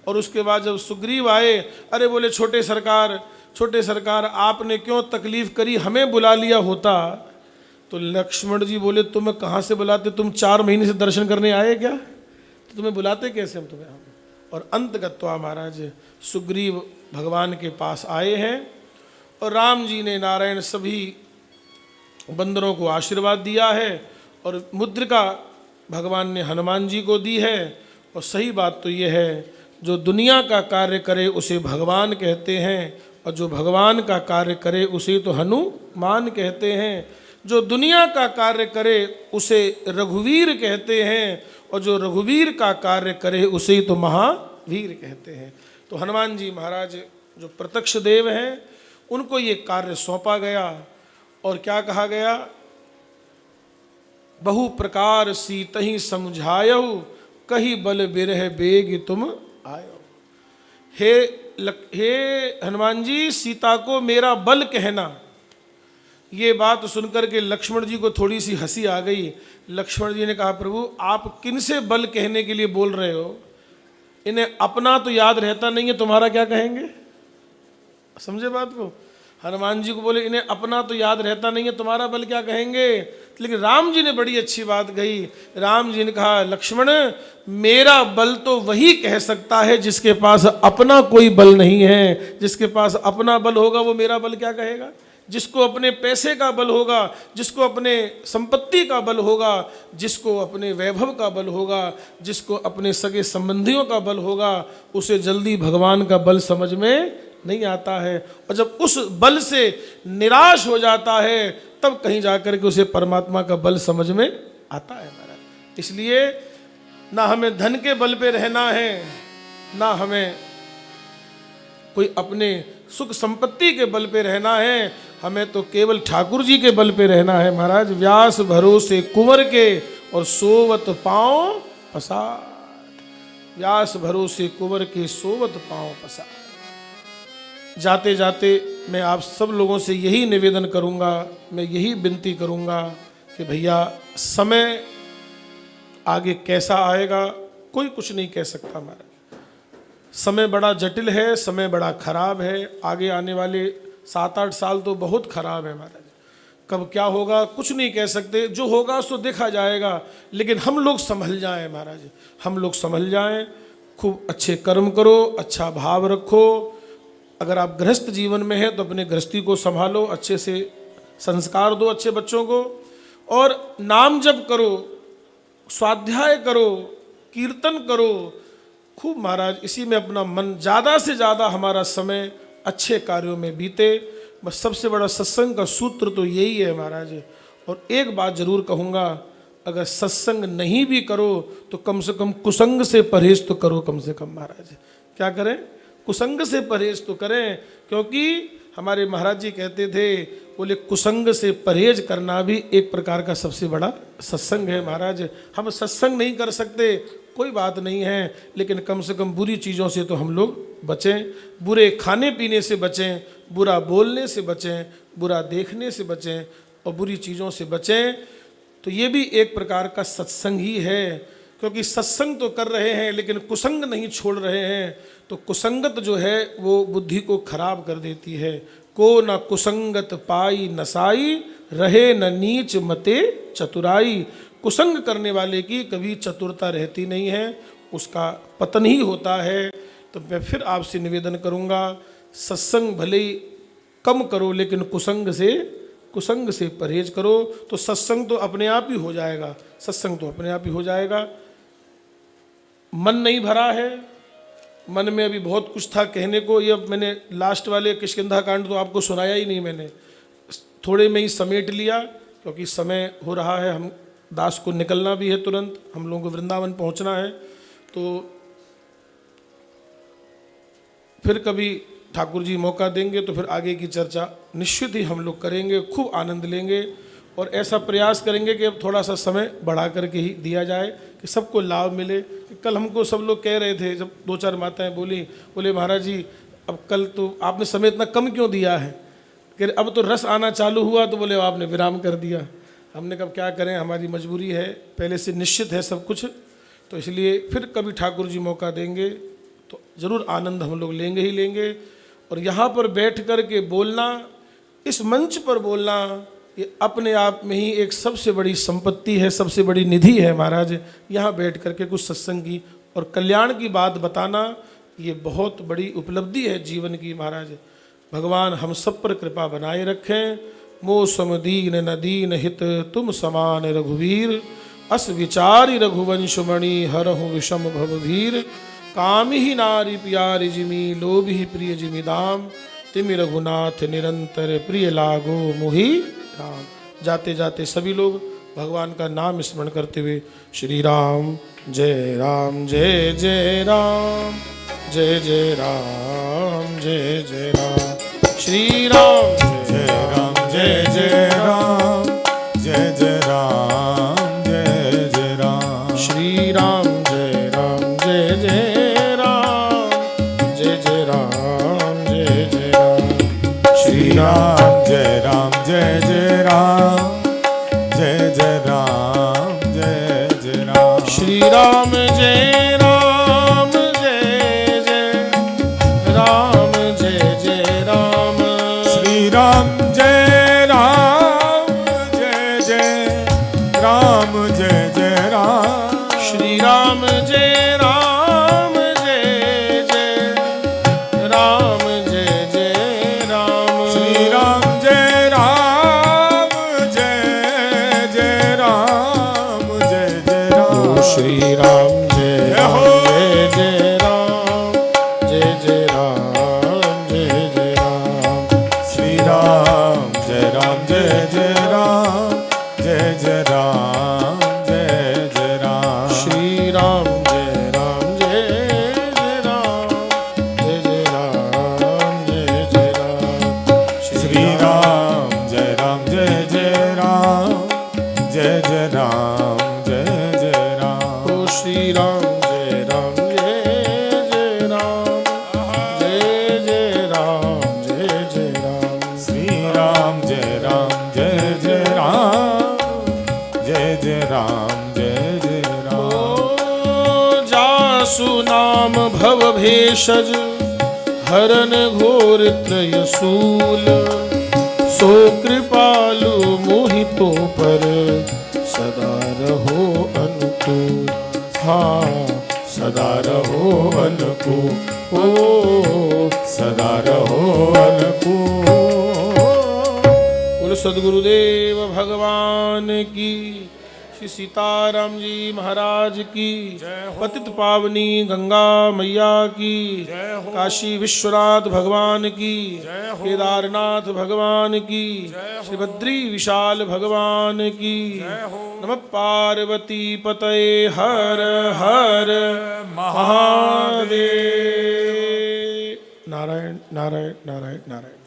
और उसके बाद जब सुग्रीव आए, अरे बोले छोटे सरकार आपने क्यों तकलीफ करी, हमें बुला लिया होता। तो लक्ष्मण जी बोले तुम्हें कहाँ से बुलाते, तुम 4 महीने से दर्शन करने आए क्या, तो तुम्हें बुलाते कैसे हम तुम्हें। और अंतगत्वा महाराज सुग्रीव भगवान के पास आए हैं और राम जी ने नारायण सभी बंदरों को आशीर्वाद दिया है और मुद्रिका भगवान ने हनुमान जी को दी है। और सही बात तो ये है, जो दुनिया का कार्य करे उसे भगवान कहते हैं और जो भगवान का कार्य करे उसे तो हनुमान कहते हैं। जो दुनिया का कार्य करे उसे रघुवीर कहते हैं और जो रघुवीर का कार्य करे उसे तो महावीर कहते हैं। तो हनुमान जी महाराज जो प्रत्यक्ष देव हैं, उनको ये कार्य सौंपा गया और क्या कहा गया, बहु प्रकार सीतहि समझायहु कही बल बिरह बेग तुम आयो। हे हनुमान जी, सीता को मेरा बल कहना। ये बात सुनकर के लक्ष्मण जी को थोड़ी सी हंसी आ गई। लक्ष्मण जी ने कहा प्रभु आप किन से बल कहने के लिए बोल रहे हो, इन्हें अपना तो याद रहता नहीं है, तुम्हारा क्या कहेंगे। समझे बात को। हनुमान जी को बोले इन्हें अपना तो याद रहता नहीं है, तुम्हारा बल क्या कहेंगे। लेकिन राम जी ने बड़ी अच्छी बात कही। राम जी ने कहा लक्ष्मण मेरा बल तो वही कह सकता है जिसके पास अपना कोई बल नहीं है। जिसके पास अपना बल होगा वो मेरा बल क्या कहेगा। जिसको अपने पैसे का बल होगा, जिसको अपने संपत्ति का बल होगा, जिसको अपने वैभव का बल होगा, जिसको अपने सगे संबंधियों का बल होगा, उसे जल्दी भगवान का बल समझ में नहीं आता है। और जब उस बल से निराश हो जाता है तब कहीं जाकर के उसे परमात्मा का बल समझ में आता है महाराज। इसलिए ना हमें धन के बल पे रहना है, ना हमें कोई अपने सुख संपत्ति के बल पे रहना है, हमें तो केवल ठाकुर जी के बल पे रहना है महाराज। व्यास भरोसे कुंवर के और सोवत पांव पसार। व्यास भरोसे कुंवर के सोवत पांव पसार। जाते जाते मैं आप सब लोगों से यही निवेदन करूंगा, मैं यही विनती करूंगा कि भैया समय आगे कैसा आएगा कोई कुछ नहीं कह सकता महाराज। समय बड़ा जटिल है, समय बड़ा खराब है। आगे आने वाले 7-8 साल तो बहुत खराब है महाराज। कब क्या होगा कुछ नहीं कह सकते, जो होगा सो देखा जाएगा। लेकिन हम लोग संभल जाएं महाराज, हम लोग संभल जाएं, खूब अच्छे कर्म करो, अच्छा भाव रखो। अगर आप गृहस्थ जीवन में हैं तो अपने गृहस्थी को संभालो, अच्छे से संस्कार दो अच्छे बच्चों को, और नाम जप करो, स्वाध्याय करो, कीर्तन करो खूब महाराज। इसी में अपना मन ज़्यादा से ज़्यादा हमारा समय अच्छे कार्यों में बीते। बस सबसे बड़ा सत्संग का सूत्र तो यही है महाराज। और एक बात जरूर कहूँगा, अगर सत्संग नहीं भी करो तो कम से कम कुसंग से परहेज तो करो। कम से कम महाराज क्या करें, कुसंग से परहेज तो करें। क्योंकि हमारे महाराज जी कहते थे, बोले कुसंग से परहेज करना भी एक प्रकार का सबसे बड़ा सत्संग है महाराज। हम सत्संग नहीं कर सकते कोई बात नहीं है, लेकिन कम से कम बुरी चीज़ों से तो हम लोग बचें। बुरे खाने पीने से बचें, बुरा बोलने से बचें, बुरा देखने से बचें और बुरी चीज़ों से बचें। तो ये भी एक प्रकार का सत्संग ही है। क्योंकि सत्संग तो कर रहे हैं लेकिन कुसंग नहीं छोड़ रहे हैं, तो कुसंगत जो है वो बुद्धि को खराब कर देती है। को न कुसंगत पाई नसाई, रहे न नीच मते चतुराई। कुसंग करने वाले की कभी चतुरता रहती नहीं है, उसका पतन ही होता है। तो मैं फिर आपसे निवेदन करूंगा, सत्संग भले ही कम करो लेकिन कुसंग से परहेज करो, तो सत्संग तो अपने आप ही हो जाएगा। सत्संग तो अपने आप ही हो जाएगा। मन नहीं भरा है, मन में अभी बहुत कुछ था कहने को। ये अब मैंने लास्ट वाले किष्किंधा कांड तो आपको सुनाया ही नहीं, मैंने थोड़े में ही समेट लिया क्योंकि समय हो रहा है। हम दास को निकलना भी है, तुरंत हम लोगों को वृंदावन पहुंचना है। तो फिर कभी ठाकुर जी मौका देंगे तो फिर आगे की चर्चा निश्चित ही हम लोग करेंगे, खूब आनंद लेंगे। और ऐसा प्रयास करेंगे कि अब थोड़ा सा समय बढ़ा करके ही दिया जाए कि सबको लाभ मिले। कि कल हमको सब लोग कह रहे थे, जब 2-4 माताएं बोले महाराज जी अब कल तो आपने समय इतना कम क्यों दिया है, कि अब तो रस आना चालू हुआ तो बोले आपने विराम कर दिया। हमने कहा क्या करें, हमारी मजबूरी है, पहले से निश्चित है सब कुछ, तो इसलिए फिर कभी ठाकुर जी मौका देंगे तो ज़रूर आनंद हम लोग लेंगे ही लेंगे। और यहाँ पर बैठ कर के बोलना, इस मंच पर बोलना, ये अपने आप में ही एक सबसे बड़ी संपत्ति है, सबसे बड़ी निधि है महाराज। यहाँ बैठ कर के कुछ सत्संग की और कल्याण की बात बताना, ये बहुत बड़ी उपलब्धि है जीवन की महाराज। भगवान हम सब पर कृपा बनाए रखें। मो सम दीन न दीन हित तुम समान रघुवीर, अस विचारी रघुवंश मणि हरहु विषम भवभीर। काम ही नारी प्यारी जिमी लोभी प्रिय जिमी दाम, तिमि रघुनाथ निरंतर प्रिय लागो मोहि राम। जाते जाते सभी लोग भगवान का नाम स्मरण करते हुए श्री राम जय राम जय जय राम, जय जय राम जय जय राम, श्री राम जय राम जय जय राम, जय जय राम जय जय राम, श्री राम जय राम जय जय राम, जय जय राम जय जय राम, श्री राम जय राम जय जय राम, जय जय राम जय जय राम, श्री राम जय राम जय जय राम, जय जय राम, श्री राम जय राम जय जय राम, जय जय राम, श्री राम जय राम जय जय राम, जय जय राम, श्री राम जय राम जय जय राम, जय जय राम, श्री राम जय राम जय जय राम, जय जय राम जय जय राम, श्री राम जय राम जय जय राम, जय जय राम जय जय राम, श्री राम जय राम जय जय राम, जय जय राम जय जय राम, श्री राम जय राम जय जय राम, जय जय राम जय जय राम, ओ श्री राम जय राम जय जय राम, जय जय राम जय जय राम, श्री राम जय राम जय जय राम, जय जय राम जय जय राम, ओ जासु नाम भव भेषज हरन घोर त्रयशूल, सो कृपालु मोहितो पर सदा रहो अनुकूल, हाँ सदा रहो अनुकूल, ओ सदा रहो अनुकूल। बोलो सद्गुरुदेव भगवान की, श्री सीताराम जी महाराज की, पतित पावनी गंगा मैया की, काशी विश्वनाथ भगवान की, केदारनाथ भगवान की, श्री बद्री विशाल भगवान की, नमः पार्वती पतये हर हर महादेव। नारायण नारायण नारायण नारायण।